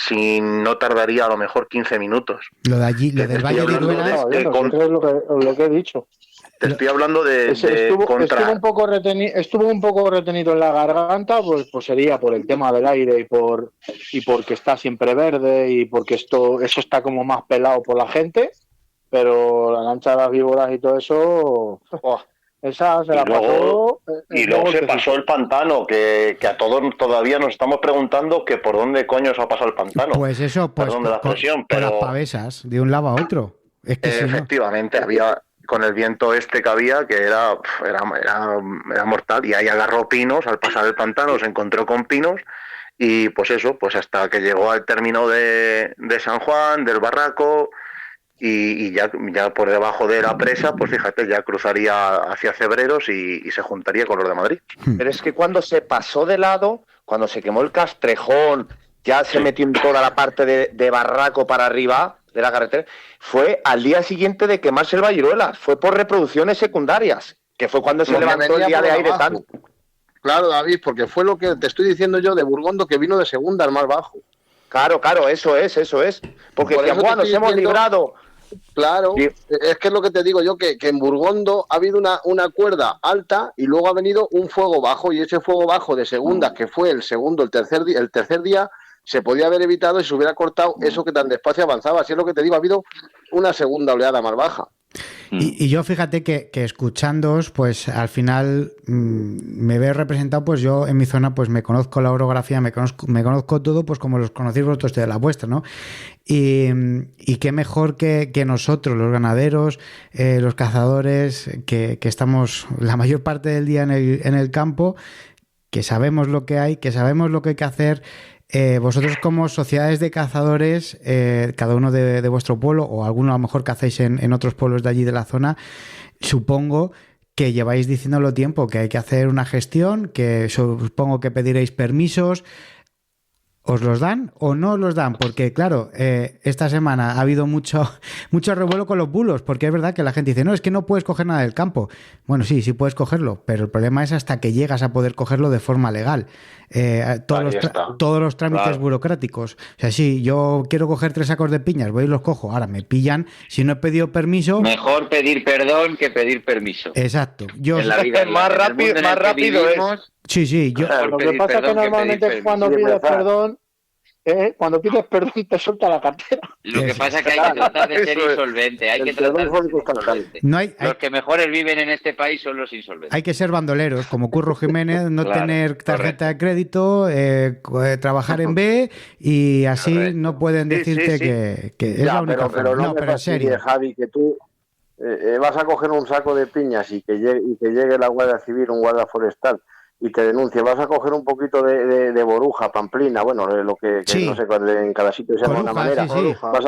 Speaker 10: no tardaría a lo mejor 15 minutos.
Speaker 1: Lo del Valle de Iruelas...
Speaker 9: lo que he dicho.
Speaker 10: Te estoy hablando
Speaker 9: estuvo un poco retenido en la garganta, pues sería por el tema del aire y porque está siempre verde y porque eso está como más pelado por la gente. pero la lancha de las víboras y todo eso, esa se la pasó.
Speaker 10: Y luego se pasó el pantano, que a todos todavía nos estamos preguntando que por dónde coño se ha pasado el pantano.
Speaker 1: Pues eso, pues
Speaker 10: perdón de la expresión,
Speaker 1: por
Speaker 10: pero
Speaker 1: las pavesas, de un lado a otro. Es que
Speaker 10: efectivamente, había con el viento que había, que era mortal, y ahí agarró pinos, al pasar el pantano se encontró con pinos, y pues eso, pues hasta que llegó al término de San Juan, del Barraco, y ya por debajo de la presa, pues fíjate, ya cruzaría hacia Cebreros y se juntaría con los de Madrid.
Speaker 11: Pero es que cuando se pasó de lado, cuando se quemó el Castrejón, ya se metió en toda la parte de Barraco para arriba de la carretera, fue al día siguiente de quemarse el Valleruelas, fue por reproducciones secundarias, que fue cuando se levantó el día de aire tan...
Speaker 7: Claro, David, porque fue lo que te estoy diciendo yo de Burgondo, que vino de segunda al más bajo.
Speaker 11: Claro, eso es. Porque
Speaker 7: por
Speaker 11: decían, bueno, nos hemos librado.
Speaker 7: Claro, es que es lo que te digo yo, que en Burgondo ha habido una cuerda alta y luego ha venido un fuego bajo, y ese fuego bajo de segunda, que fue el tercer día, se podía haber evitado y se hubiera cortado eso que tan despacio avanzaba. Así es lo que te digo, ha habido una segunda oleada más baja.
Speaker 1: Y yo fíjate que escuchándoos, pues al final me veo representado, pues yo en mi zona pues me conozco la orografía, me conozco todo, pues como los conocéis vosotros de la vuestra, ¿no? Y qué mejor que nosotros, los ganaderos, los cazadores, que estamos la mayor parte del día en el campo, que sabemos lo que hay, que sabemos lo que hay que hacer. Vosotros como sociedades de cazadores, cada uno de vuestro pueblo, o alguno a lo mejor que hacéis en otros pueblos de allí de la zona, supongo que lleváis diciéndolo tiempo, que hay que hacer una gestión, que supongo que pediréis permisos. ¿Os los dan o no os los dan? Porque, claro, esta semana ha habido mucho revuelo con los bulos, porque es verdad que la gente dice, no, es que no puedes coger nada del campo. Bueno, sí puedes cogerlo, pero el problema es hasta que llegas a poder cogerlo de forma legal. Todos los trámites burocráticos. O sea, sí, yo quiero coger 3 sacos de piñas, voy y los cojo. Ahora me pillan, si no he pedido permiso...
Speaker 8: Mejor pedir perdón que pedir permiso.
Speaker 1: Exacto.
Speaker 8: En la vida,
Speaker 11: más rápido es...
Speaker 1: Sí, yo...
Speaker 9: Lo que pasa es que normalmente cuando pides perdón, te suelta la cartera.
Speaker 8: Lo que pasa es que hay que tratar de ser insolvente. Los que mejores viven en este país son los insolventes.
Speaker 1: Hay que ser bandoleros, como Curro Jiménez, no tener tarjeta de crédito, trabajar en B, y así no pueden decirte que es la única forma.
Speaker 7: No, pero en serio, Javi, que tú vas a coger un saco de piñas y que llegue la Guardia Civil, un guardia forestal, y te denuncie, vas a coger un poquito de boruja, pamplina, bueno, lo que no sé, en cada sitio se llama de una manera. Vas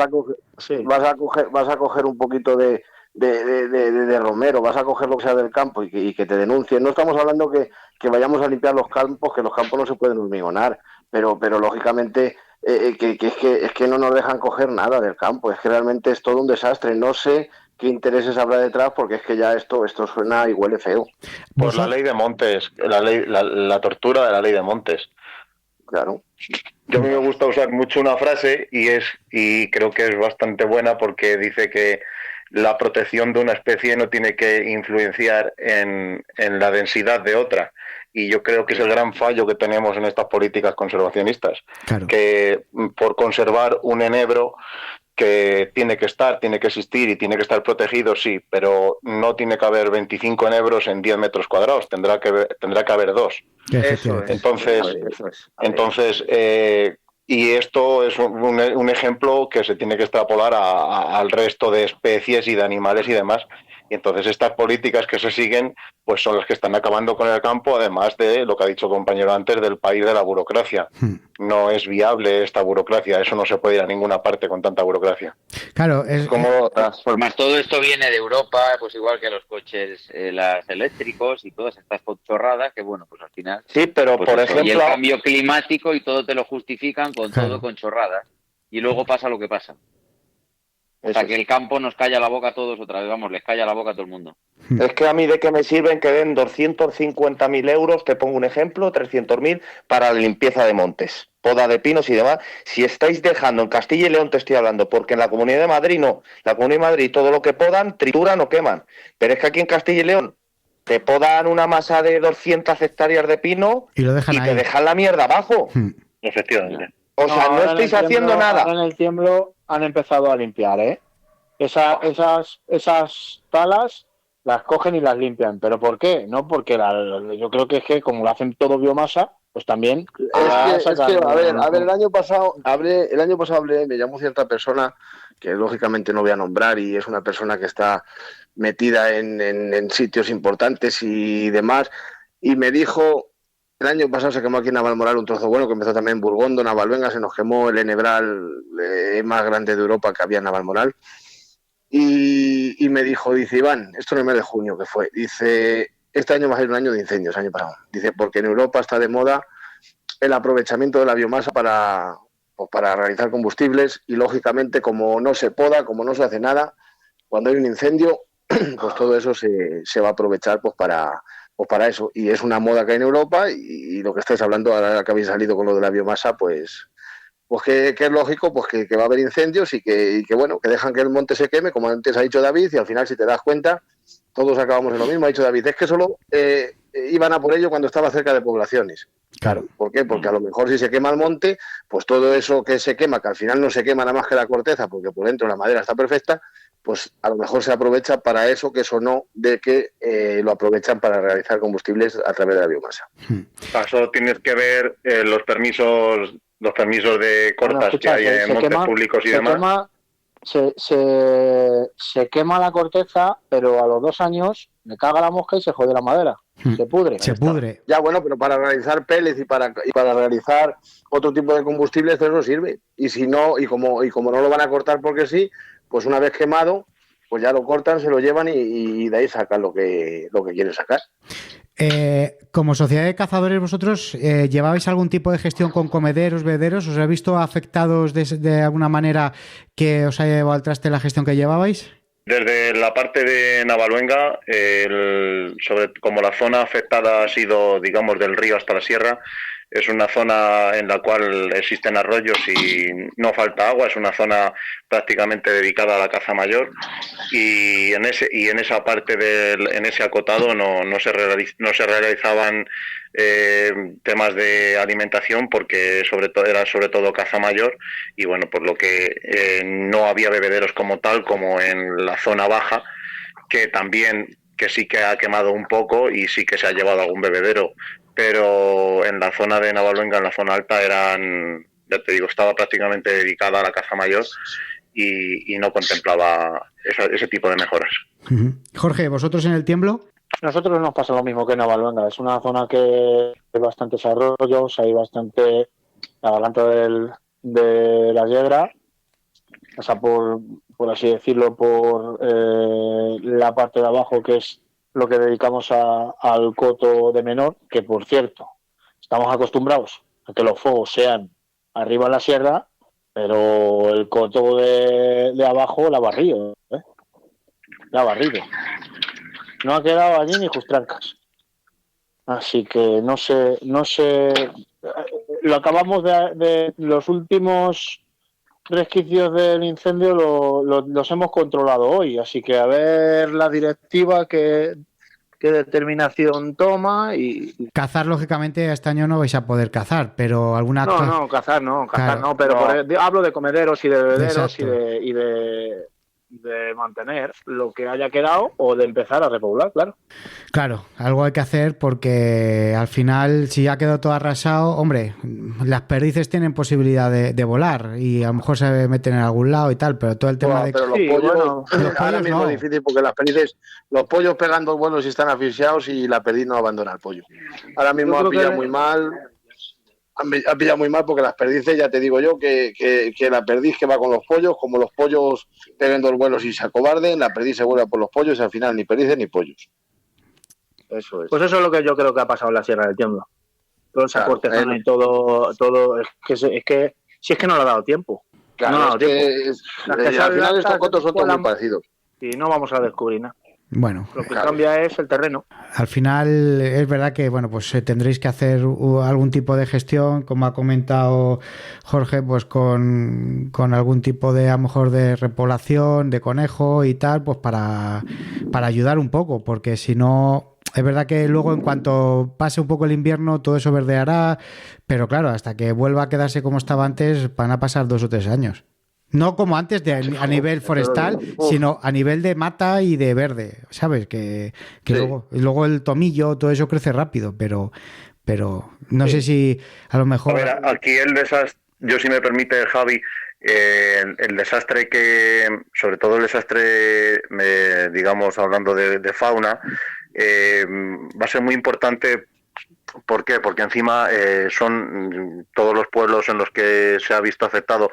Speaker 7: a coger un poquito de romero, vas a coger lo que sea del campo y que te denuncie. No estamos hablando que vayamos a limpiar los campos, que los campos no se pueden hormigonar, pero lógicamente es que no nos dejan coger nada del campo, es que realmente es todo un desastre. No sé qué intereses habrá detrás, porque es que ya esto suena y huele feo.
Speaker 10: Pues la ley de montes, la tortura de la ley de montes.
Speaker 7: Claro.
Speaker 10: Yo a mí me gusta usar mucho una frase y creo que es bastante buena, porque dice que la protección de una especie no tiene que influenciar en la densidad de otra. Y yo creo que es el gran fallo que tenemos en estas políticas conservacionistas. Claro. Que por conservar un enebro que tiene que existir y tiene que estar protegido, sí, pero no tiene que haber 25 enebros en 10 metros cuadrados, tendrá que haber 2. Entonces, y esto es un ejemplo que se tiene que extrapolar al resto de especies y de animales y demás. Y entonces estas políticas que se siguen pues son las que están acabando con el campo, además de lo que ha dicho el compañero antes del país de la burocracia. No es viable esta burocracia, eso no se puede ir a ninguna parte con tanta burocracia.
Speaker 1: Claro, es
Speaker 8: como transformar. Todo esto viene de Europa, pues igual que los coches las eléctricos y todas estas chorradas que bueno, pues al final...
Speaker 11: Sí, pero
Speaker 8: pues
Speaker 11: por
Speaker 8: eso,
Speaker 11: ejemplo...
Speaker 8: Y el cambio climático y todo te lo justifican con todo con chorradas. Y luego pasa lo que pasa. O sea, que el campo nos calla la boca a todos otra vez, vamos, les calla la boca a todo el mundo.
Speaker 11: Es que a mí de qué me sirven que den 250.000 euros, te pongo un ejemplo, 300.000 para la limpieza de montes, poda de pinos y demás. Si estáis dejando, en Castilla y León te estoy hablando, porque en la Comunidad de Madrid no. La Comunidad de Madrid todo lo que podan, trituran o queman. Pero es que aquí en Castilla y León te podan una masa de 200 hectáreas de pino y te dejan la mierda abajo.
Speaker 10: Efectivamente.
Speaker 11: O sea, no estáis haciendo nada.
Speaker 9: Ahora en el tiemblo han empezado a limpiar, esas talas las cogen y las limpian. ¿Pero por qué? No porque yo creo que es que como lo hacen todo biomasa, pues también...
Speaker 7: A ver, el año pasado hablé, me llamó cierta persona, que lógicamente no voy a nombrar, y es una persona que está metida en sitios importantes y demás, y me dijo... El año pasado se quemó aquí en Navalmoral un trozo bueno, que empezó también en Burgondo, Navalvenga, se nos quemó el enebral más grande de Europa que había en Navalmoral. Y me dijo, dice, Iván, esto en el mes de junio que fue, dice, este año va a ser un año de incendios, año pasado. Dice, porque en Europa está de moda el aprovechamiento de la biomasa para realizar combustibles y, lógicamente, como no se poda, como no se hace nada, cuando hay un incendio, pues todo eso se va a aprovechar pues para eso, y es una moda que hay en Europa, y lo que estáis hablando ahora que habéis salido con lo de la biomasa, pues que es lógico, pues que va a haber incendios y que bueno, que dejan que el monte se queme, como antes ha dicho David, y al final, si te das cuenta, todos acabamos en lo mismo. Ha dicho David, es que solo iban a por ello cuando estaba cerca de poblaciones. Claro. ¿Por qué? Porque a lo mejor si se quema el monte, pues todo eso que se quema, que al final no se quema nada más que la corteza, porque por dentro la madera está perfecta, pues a lo mejor se aprovecha para eso que sonó de que lo aprovechan para realizar combustibles a través de la biomasa.
Speaker 10: Para eso tienes que ver los permisos de cortas que hay en montes públicos y demás.
Speaker 9: Se quema la corteza, pero a los 2 años le caga la mosca y se jode la madera. Se pudre.
Speaker 1: Se pudre.
Speaker 7: Ya, bueno, pero para realizar pellets y para realizar otro tipo de combustibles eso sirve. Y si no, y como no lo van a cortar porque sí, pues una vez quemado, pues ya lo cortan, se lo llevan y de ahí sacan lo que quieren sacar.
Speaker 1: Como sociedad de cazadores, ¿vosotros llevabais algún tipo de gestión con comederos, bebederos? ¿Os habéis visto afectados de alguna manera que os haya llevado al traste la gestión que llevabais?
Speaker 10: Desde la parte de Navalvenga, como la zona afectada ha sido, digamos, del río hasta la sierra, es una zona en la cual existen arroyos y no falta agua, es una zona prácticamente dedicada a la caza mayor, y en esa parte en ese acotado no se realizaban temas de alimentación, porque era sobre todo caza mayor, y bueno, por lo que no había bebederos como tal, como en la zona baja, que sí que ha quemado un poco y sí que se ha llevado algún bebedero, pero en la zona de Navalvenga, en la zona alta, estaba prácticamente dedicada a la caza mayor y no contemplaba ese tipo de mejoras.
Speaker 1: Jorge, ¿vosotros en el Tiemblo?
Speaker 9: Nosotros nos pasa lo mismo que en Navalvenga. Es una zona que hay bastantes arroyos, hay bastante adelanto de la Yedra, pasa por así decirlo, por la parte de abajo, que es lo que dedicamos al coto de menor, que por cierto, estamos acostumbrados a que los fuegos sean arriba en la sierra, pero el coto de abajo la ha barrido, la ha barrido. No ha quedado allí ni justrancas. Así que no sé, lo acabamos de los últimos resquicios del incendio los hemos controlado hoy, así que a ver la directiva qué determinación toma. Y
Speaker 1: cazar, lógicamente, este año no vais a poder cazar, pero alguna...
Speaker 9: cazar no, pero hablo de comederos y de bebederos y de mantener lo que haya quedado o de empezar a repoblar, claro.
Speaker 1: Claro, algo hay que hacer, porque al final, si ha quedado todo arrasado, hombre, las perdices tienen posibilidad de volar y a lo mejor se meten en algún lado y tal, pero todo el tema
Speaker 7: pero los pollos ahora mismo es difícil, porque las perdices, los pollos pegan 2 vuelos y están asfixiados y la perdiz no abandona el pollo. Ahora mismo ha pillado muy mal. Ha pillado muy mal, porque las perdices, ya te digo yo, que la perdiz que va con los pollos, como los pollos peguen 2 vuelos y se acobarden, la perdiz se vuelve por los pollos y al final ni perdices ni pollos. Eso es.
Speaker 9: Pues eso es lo que yo creo que ha pasado en la Sierra del Tiemblo. Todo esa cortezana y todo es que si es que no le ha dado tiempo.
Speaker 7: Claro, no ha dado tiempo. Al final estos cotos son todos muy parecidos.
Speaker 9: Y no vamos a descubrir nada.
Speaker 1: Bueno,
Speaker 9: lo que cambia es el terreno.
Speaker 1: Al final es verdad que pues tendréis que hacer algún tipo de gestión, como ha comentado Jorge, pues con algún tipo de, a lo mejor, de repoblación de conejo y tal, pues para ayudar un poco, porque si no, es verdad que luego, en cuanto pase un poco el invierno, todo eso verdeará, pero claro, hasta que vuelva a quedarse como estaba antes van a pasar 2 o 3 años. No como antes a nivel forestal, sino a nivel de mata y de verde, ¿sabes? Que sí. luego el tomillo, todo eso crece rápido, pero no sé si a lo mejor...
Speaker 10: A ver, aquí el desastre, yo si me permite, Javi, el desastre sobre todo el desastre, digamos, hablando de fauna, va a ser muy importante. ¿Por qué? Porque encima son todos los pueblos en los que se ha visto afectado,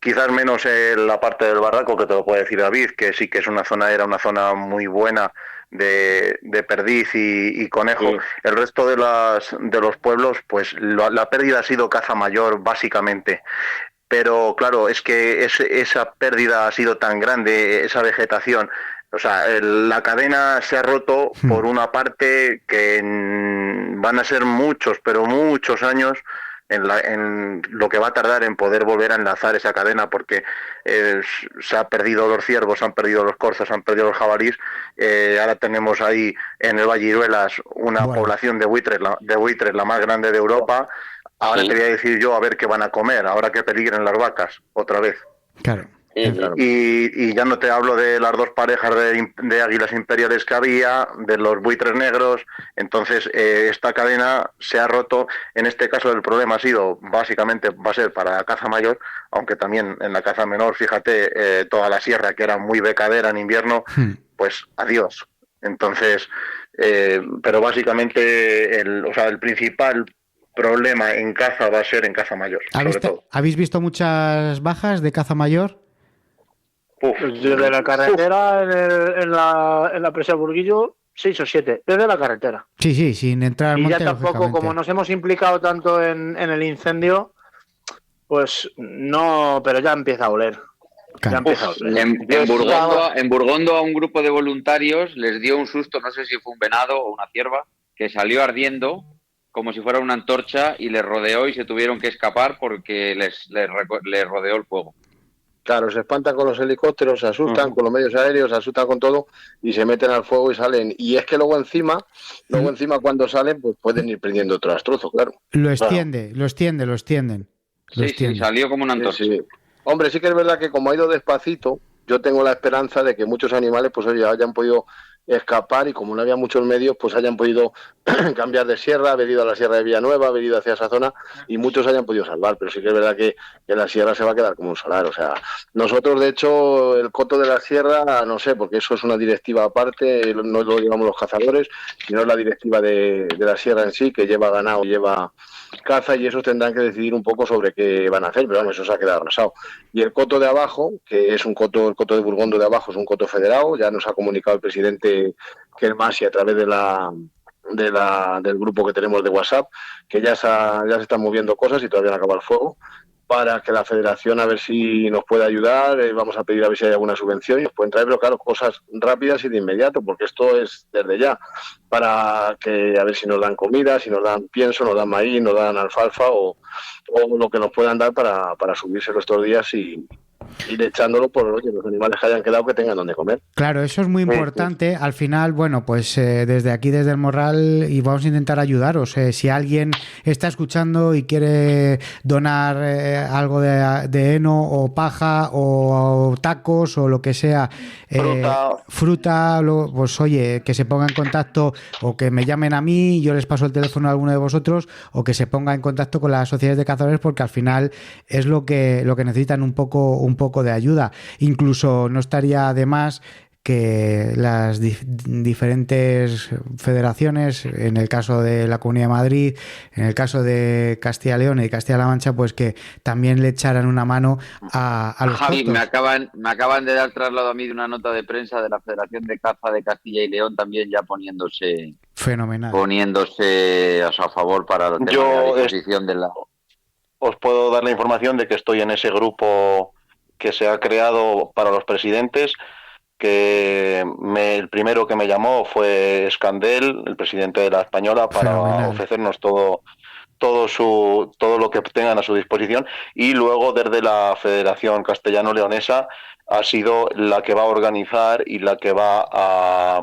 Speaker 10: quizás menos la parte del Barranco, que te lo puede decir David, que sí que es era una zona muy buena de perdiz y conejo. Sí. El resto de los pueblos, pues la pérdida ha sido caza mayor, básicamente. Pero claro, es que esa pérdida ha sido tan grande, esa vegetación. O sea, la cadena se ha roto por una parte que van a ser muchos, pero muchos años en lo que va a tardar en poder volver a enlazar esa cadena, porque se han perdido los ciervos, se han perdido los corzos, se han perdido los jabalíes. Ahora tenemos ahí en el Valle Iruelas una población de buitres la más grande de Europa. Ahora te voy a decir yo a ver qué van a comer, ahora que peligren las vacas, otra vez.
Speaker 1: Claro.
Speaker 10: Y ya no te hablo de las dos parejas de águilas imperiales que había, de los buitres negros. Entonces esta cadena se ha roto. En este caso el problema ha sido, básicamente va a ser para la caza mayor, aunque también en la caza menor, fíjate, toda la sierra que era muy becadera en invierno, pues adiós. Entonces, pero básicamente el principal problema en caza va a ser en caza mayor.
Speaker 1: ¿Habéis visto muchas bajas de caza mayor?
Speaker 9: Desde la carretera en la presa de Burguillo, 6 o 7, desde la carretera.
Speaker 1: Sí, sin entrar al
Speaker 9: monte. Y ya tampoco, como nos hemos implicado tanto en el incendio, pues no, pero ya empieza a oler.
Speaker 8: Claro. Ya empieza a oler. En Burgondo a un grupo de voluntarios les dio un susto, no sé si fue un venado o una cierva, que salió ardiendo como si fuera una antorcha y les rodeó y se tuvieron que escapar porque les rodeó el fuego.
Speaker 7: Claro, se espantan con los helicópteros, se asustan con los medios aéreos, se asustan con todo y se meten al fuego y salen. Y es que luego encima cuando salen, pues pueden ir prendiendo otros trozos, claro.
Speaker 1: Lo extienden.
Speaker 8: Sí, salió como una antorcha.
Speaker 7: Sí. Hombre, sí que es verdad que como ha ido despacito, yo tengo la esperanza de que muchos animales pues oye, hayan podido escapar y como no había muchos medios, pues hayan podido cambiar de sierra, haber ido a la sierra de Villanueva, haber ido hacia esa zona y muchos hayan podido salvar, pero sí que es verdad que la sierra se va a quedar como un solar. O sea, nosotros de hecho el coto de la sierra, no sé, porque eso es una directiva aparte, no lo llevamos los cazadores, sino es la directiva de la sierra en sí, que lleva ganado, lleva caza y esos tendrán que decidir un poco sobre qué van a hacer, pero vamos, eso se ha quedado arrasado. Y el coto de abajo, que es el coto de Burgondo de abajo, es un coto federado, ya nos ha comunicado el presidente que el Masi a través del grupo que tenemos de WhatsApp, que ya se están moviendo cosas y todavía no acaba el fuego, para que la federación a ver si nos puede ayudar, vamos a pedir a ver si hay alguna subvención y nos pueden traer, pero claro, cosas rápidas y de inmediato, porque esto es desde ya, para que a ver si nos dan comida, si nos dan pienso, nos dan maíz, nos dan alfalfa o lo que nos puedan dar para subirse estos días y ir echándolo por los animales que hayan quedado que tengan donde comer.
Speaker 1: Claro, eso es muy importante. Al final, bueno, pues desde aquí, desde el Morral, y vamos a intentar ayudaros. Si alguien está escuchando y quiere donar algo de heno o paja o tacos o lo que sea, fruta, pues oye, que se ponga en contacto o que me llamen a mí, yo les paso el teléfono a alguno de vosotros, o que se ponga en contacto con las sociedades de cazadores, porque al final es lo que necesitan un poco de ayuda. Incluso no estaría de más que las diferentes federaciones, en el caso de la Comunidad de Madrid, en el caso de Castilla y León y Castilla-La Mancha, pues que también le echaran una mano a los
Speaker 8: Javi, me acaban de dar traslado a mí de una nota de prensa de la Federación de Caza de Castilla y León también ya poniéndose a favor para los temas de la disposición de la...
Speaker 10: Os puedo dar la información de que estoy en ese grupo que se ha creado para los presidentes, que el primero que me llamó fue Escandel, el presidente de la Española, para ofrecernos todo lo que tengan a su disposición, y luego desde la Federación Castellano-Leonesa ha sido la que va a organizar y la que va a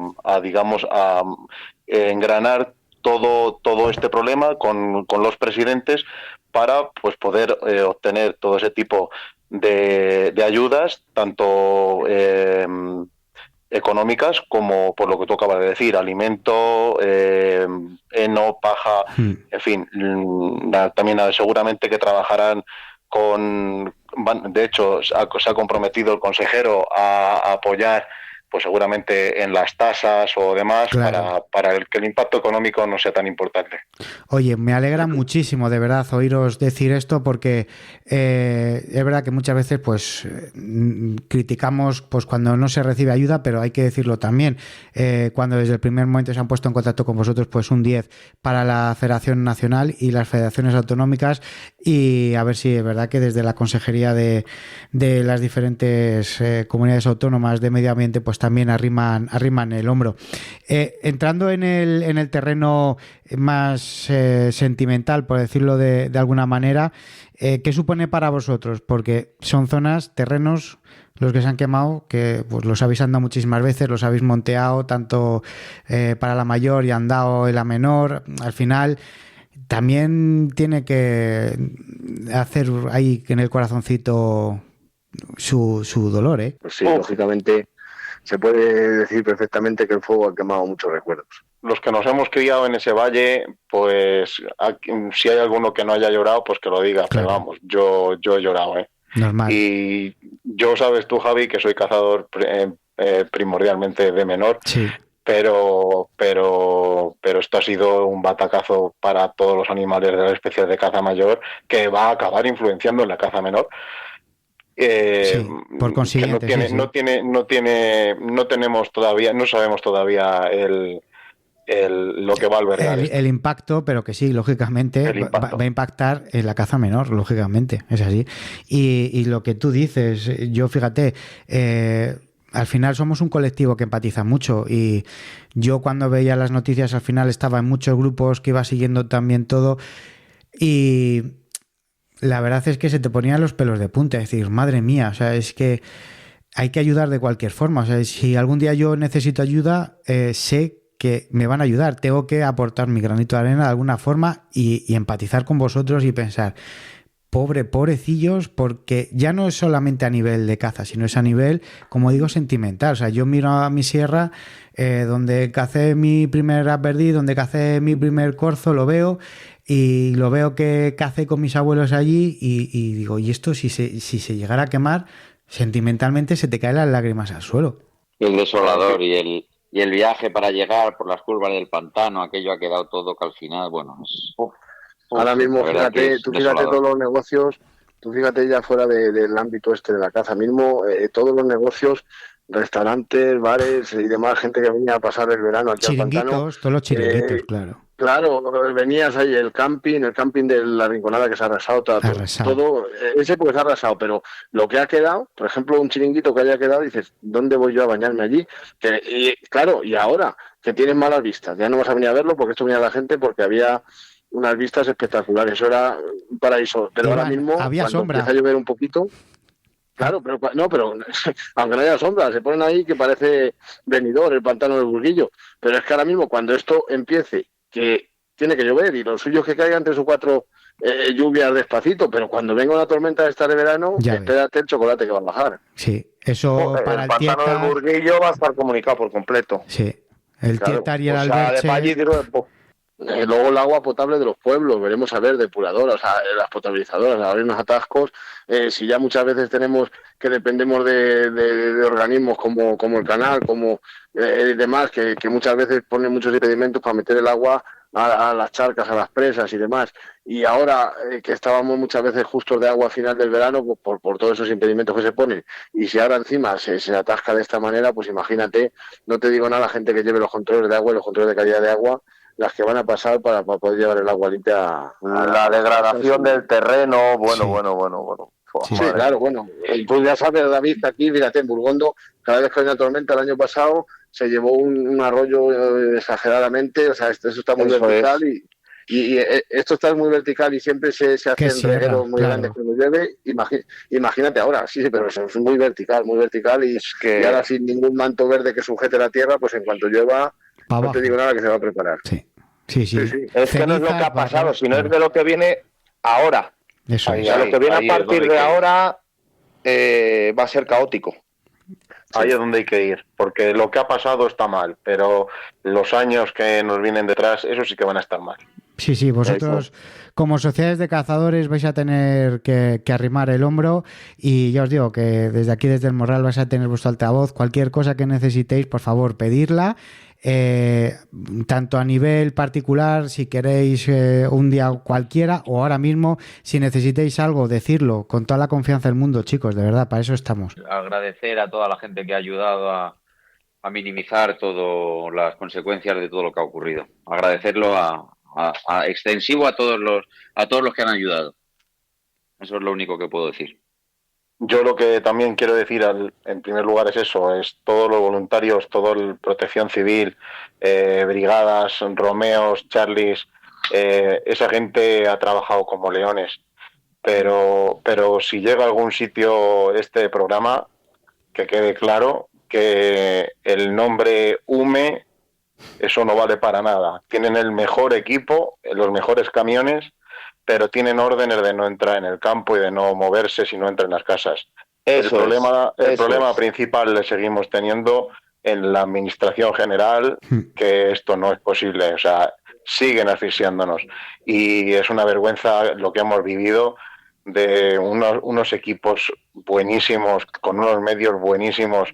Speaker 10: engranar todo este problema con los presidentes para pues poder obtener todo ese tipo de ayudas, tanto económicas como por lo que tú acabas de decir, alimento, heno, paja, en fin, también seguramente que trabajarán de hecho se ha comprometido el consejero a apoyar pues seguramente en las tasas o demás, claro, para que el impacto económico no sea tan importante.
Speaker 1: Oye, me alegra muchísimo de verdad oíros decir esto, porque es verdad que muchas veces pues criticamos pues cuando no se recibe ayuda, pero hay que decirlo también, cuando desde el primer momento se han puesto en contacto con vosotros, pues un 10 para la Federación Nacional y las federaciones autonómicas, y a ver si es verdad que desde la Consejería de las diferentes comunidades autónomas de medio ambiente pues también arriman el hombro. Entrando en el terreno más sentimental, por decirlo de alguna manera, ¿qué supone para vosotros? Porque son zonas, terrenos, los que se han quemado, que pues los habéis andado muchísimas veces, los habéis monteado tanto para la mayor y andado en la menor. Al final también tiene que hacer ahí en el corazoncito su dolor, ¿eh?
Speaker 7: Pues sí, lógicamente se puede decir perfectamente que el fuego ha quemado muchos recuerdos.
Speaker 10: Los que nos hemos criado en ese valle, pues si hay alguno que no haya llorado, pues que lo diga. Claro. Pero vamos, yo he llorado, ¿eh?
Speaker 1: Normal.
Speaker 10: Y yo, sabes tú, Javi, que soy cazador primordialmente de menor.
Speaker 1: Sí.
Speaker 10: Pero esto ha sido un batacazo para todos los animales de la especie de caza mayor, que va a acabar influenciando en la caza menor.
Speaker 1: Sí, por consiguiente,
Speaker 10: no tenemos todavía, no sabemos todavía lo que va a albergar
Speaker 1: el impacto, pero que sí, lógicamente va a impactar en la caza menor, lógicamente, es así. Y lo que tú dices, yo fíjate, al final somos un colectivo que empatiza mucho, y yo cuando veía las noticias al final estaba en muchos grupos que iba siguiendo también todo, y la verdad es que se te ponían los pelos de punta, es decir, madre mía, o sea, es que hay que ayudar de cualquier forma. O sea, si algún día yo necesito ayuda, sé que me van a ayudar, tengo que aportar mi granito de arena de alguna forma y empatizar con vosotros y pensar, pobrecillos, porque ya no es solamente a nivel de caza, sino es a nivel, como digo, sentimental. O sea, yo miro a mi sierra, donde cacé mi primer aperdí, donde cacé mi primer corzo, lo veo, y lo veo que cacé con mis abuelos allí, y digo, y esto si se llegara a quemar, sentimentalmente se te caen las lágrimas al suelo.
Speaker 8: El desolador y el viaje para llegar por las curvas del pantano, aquello ha quedado todo que al final, bueno, es...
Speaker 7: Ahora mismo, fíjate, tú fíjate todos los negocios, tú fíjate ya fuera del ámbito de la caza mismo, todos los negocios, restaurantes, bares y demás, gente que venía a pasar el verano aquí al pantano.
Speaker 1: Todos los chiringuitos, claro.
Speaker 7: Claro, venías ahí, el camping de la Rinconada que se ha arrasado, todo ese pues se ha arrasado, pero lo que ha quedado, por ejemplo, un chiringuito que haya quedado, dices, ¿dónde voy yo a bañarme allí? Y ahora, que tienes malas vistas, ya no vas a venir a verlo porque esto venía la gente porque había unas vistas espectaculares, eso era un paraíso, pero ahora mismo,
Speaker 1: había
Speaker 7: cuando
Speaker 1: sombra.
Speaker 7: empieza a llover un poquito, claro, pero aunque no haya sombra, se ponen ahí que parece Benidorm, el pantano del Burguillo, pero es que ahora mismo cuando esto empiece, que tiene que llover y lo suyo es que caigan 3 o 4 lluvias despacito, pero cuando venga una tormenta esta de verano, espérate el chocolate que va a bajar.
Speaker 1: Sí, eso para el
Speaker 11: pantano del Burguillo va a estar comunicado por completo.
Speaker 1: Sí, el Tietar y el Alberche.
Speaker 7: Luego el agua potable de los pueblos, veremos a ver, depuradoras, las potabilizadoras, habrá unos atascos. Si ya muchas veces tenemos que dependemos de organismos como el canal, como demás, que muchas veces ponen muchos impedimentos para meter el agua a las charcas, a las presas y demás. Y ahora que estábamos muchas veces justos de agua a final del verano, por todos esos impedimentos que se ponen, y si ahora encima se atasca de esta manera, pues imagínate, no te digo nada, la gente que lleve los controles de agua y los controles de calidad de agua, las que van a pasar para poder llevar el agua limpia
Speaker 11: la degradación del terreno, bueno.
Speaker 7: Sí, claro, bueno. Tú ya sabes, David, aquí, fíjate, en Burgondo, cada vez que hay una tormenta, el año pasado se llevó un arroyo exageradamente, o sea, eso está muy vertical y esto está muy vertical y siempre se hacen regueros muy grandes cuando llueve. Imagínate ahora, sí, pero es muy vertical y ahora sin ningún manto verde que sujete la tierra, pues en cuanto llueva, no te digo nada que se va a preparar.
Speaker 1: Sí.
Speaker 11: Es que no es lo que ha pasado, sino es de lo que viene ahora.
Speaker 1: Eso
Speaker 11: es. Lo que viene a partir de ahora va a ser caótico.
Speaker 10: Ahí es donde hay que ir, porque lo que ha pasado está mal, pero los años que nos vienen detrás, eso sí que van a estar mal.
Speaker 1: Sí, vosotros como sociedades de cazadores vais a tener que arrimar el hombro, y ya os digo que desde aquí, desde el Morral, vais a tener vuestro altavoz. Cualquier cosa que necesitéis, por favor, pedirla. Tanto a nivel particular, si queréis un día cualquiera, o ahora mismo, si necesitáis algo, decirlo con toda la confianza del mundo, chicos, de verdad, para eso estamos.
Speaker 8: Agradecer a toda la gente que ha ayudado a minimizar todas las consecuencias de todo lo que ha ocurrido. Agradecerlo a extensivo a todos los que han ayudado. Eso es lo único que puedo decir.
Speaker 10: Yo lo que también quiero decir en primer lugar es eso, es todos los voluntarios, toda la protección civil, brigadas, Romeos, Charlies, esa gente ha trabajado como leones, pero si llega a algún sitio este programa, que quede claro que el nombre UME, eso no vale para nada. Tienen el mejor equipo, los mejores camiones, pero tienen órdenes de no entrar en el campo y de no moverse si no entran en las casas. El problema principal le seguimos teniendo en la administración general, que esto no es posible, o sea, siguen asfixiándonos. Y es una vergüenza lo que hemos vivido de unos equipos buenísimos, con unos medios buenísimos,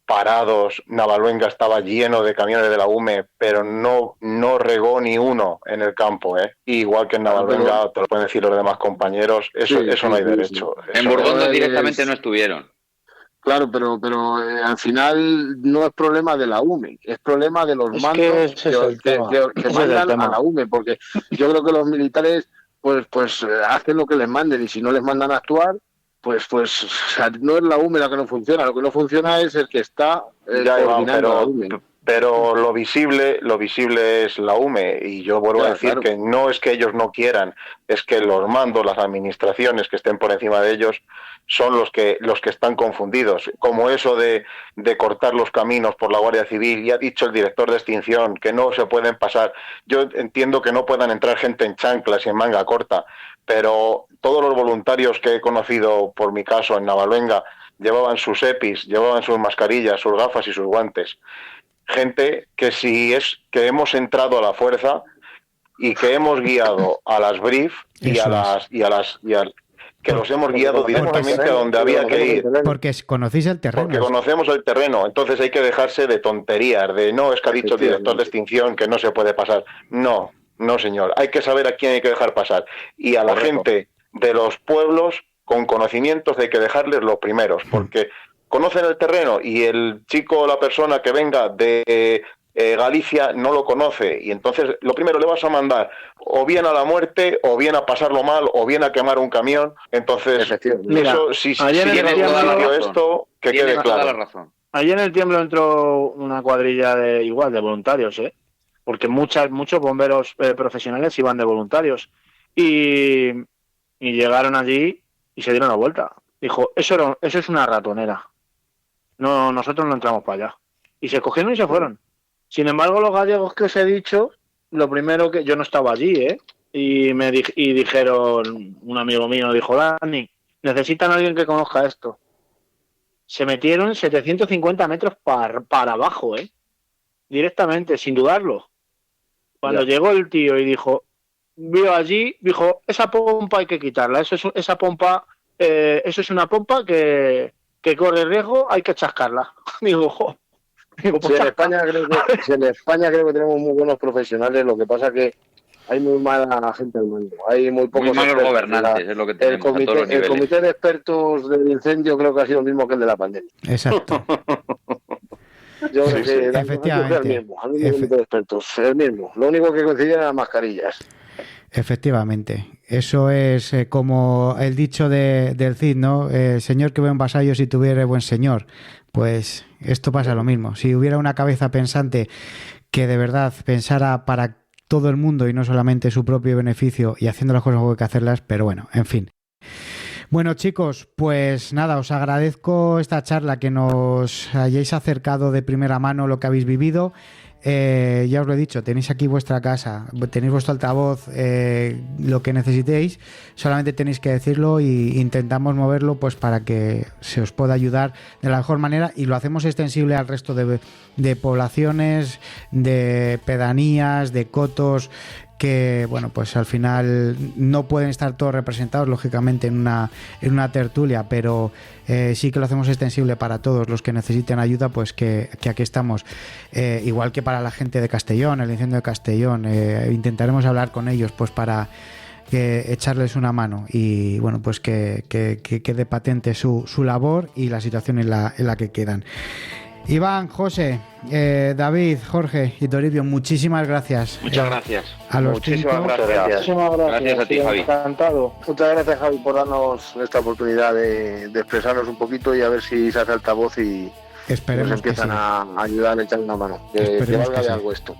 Speaker 10: parados. Navaluenga estaba lleno de camiones de la UME, pero no regó ni uno en el campo, ¿eh? Igual que en Navaluenga, te lo pueden decir los demás compañeros, eso no hay derecho.
Speaker 8: En Burgondo directamente no estuvieron.
Speaker 7: Claro, pero al final no es problema de la UME, es problema de los mandos que mandan a la UME, porque yo creo que los militares pues hacen lo que les manden, y si no les mandan a actuar, pues o sea, no es la UME la que no funciona, lo que no funciona es el que está coordinando la UME.
Speaker 10: Pero lo visible es la UME, y yo vuelvo a decir que no es que ellos no quieran, es que los mandos, las administraciones que estén por encima de ellos son los que están confundidos, como eso de cortar los caminos por la Guardia Civil. Y ha dicho el director de extinción que no se pueden pasar. Yo entiendo que no puedan entrar gente en chanclas y en manga corta, pero todos los voluntarios que he conocido, por mi caso en Navaluenga, llevaban sus EPIs, llevaban sus mascarillas, sus gafas y sus guantes. Gente que que hemos entrado a la fuerza y que hemos guiado a las brief que los hemos guiado directamente a donde había que ir.
Speaker 1: Porque conocéis el terreno.
Speaker 10: Porque conocemos el terreno. Entonces hay que dejarse de tonterías, de no, es que ha dicho el director de extinción que no se puede pasar. No, señor. Hay que saber a quién hay que dejar pasar. Y a la gente de los pueblos con conocimientos hay que dejarles los primeros, porque conocen el terreno y el chico o la persona que venga de Galicia no lo conoce, y entonces lo primero le vas a mandar o bien a la muerte, o bien a pasarlo mal, o bien a quemar un camión. Entonces,
Speaker 9: mira,
Speaker 10: eso, si tiene todo esto, que quede claro.
Speaker 9: Ayer en el Tiemblo entró una cuadrilla de voluntarios, porque muchos bomberos profesionales iban de voluntarios, y llegaron allí y se dieron la vuelta. Dijo, eso es una ratonera. No, nosotros no entramos para allá. Y se cogieron y se fueron. Sin embargo, los gallegos que os he dicho, lo primero que... Yo no estaba allí, y dijeron, un amigo mío dijo, Dani, necesitan a alguien que conozca esto. Se metieron 750 metros para abajo, directamente, sin dudarlo. Cuando llegó el tío y vio allí, dijo, esa pompa hay que quitarla, eso es una pompa que corre riesgo, hay que chascarla. Digo,
Speaker 7: pues en España creo que tenemos muy buenos profesionales, lo que pasa es que hay muy mala gente al mando, hay muy pocos
Speaker 8: malos gobernantes, es lo que tenemos a todos los niveles.
Speaker 7: El comité de expertos del incendio creo que ha sido el mismo que el de la pandemia.
Speaker 1: Exacto.
Speaker 7: Yo creo que efectivamente el mismo de expertos, el mismo. Lo único que coincidían eran las mascarillas.
Speaker 1: Efectivamente, eso es como el dicho del Cid, ¿no? Señor que buen vasallo si tuviera buen señor. Pues esto pasa lo mismo. Si hubiera una cabeza pensante que de verdad pensara para todo el mundo y no solamente su propio beneficio, y haciendo las cosas como hay que hacerlas, pero bueno, en fin. Bueno, chicos, pues nada, os agradezco esta charla, que nos hayáis acercado de primera mano lo que habéis vivido. Ya os lo he dicho, tenéis aquí vuestra casa, tenéis vuestro altavoz, lo que necesitéis, solamente tenéis que decirlo y intentamos moverlo pues para que se os pueda ayudar de la mejor manera, y lo hacemos extensible al resto de poblaciones, de pedanías, de cotos, que bueno, pues al final no pueden estar todos representados lógicamente en una tertulia, pero sí que lo hacemos extensible para todos los que necesiten ayuda, pues que aquí estamos, igual que para la gente de Castellón, el incendio de Castellón, intentaremos hablar con ellos pues para echarles una mano y bueno, pues que quede patente su labor y la situación en la que quedan. Iván, José, David, Jorge y Toribio, muchísimas gracias.
Speaker 8: Muchas gracias.
Speaker 1: A los
Speaker 11: Muchísimas gracias.
Speaker 8: Gracias a ti, Javi.
Speaker 11: Encantado.
Speaker 7: Muchas gracias, Javi, por darnos esta oportunidad de expresarnos un poquito y a ver si se hace altavoz y
Speaker 1: Esperemos
Speaker 7: nos empiezan
Speaker 1: que sí.
Speaker 7: a ayudar a echar una mano. Que valga
Speaker 1: que
Speaker 7: de
Speaker 1: sí.
Speaker 7: algo esto.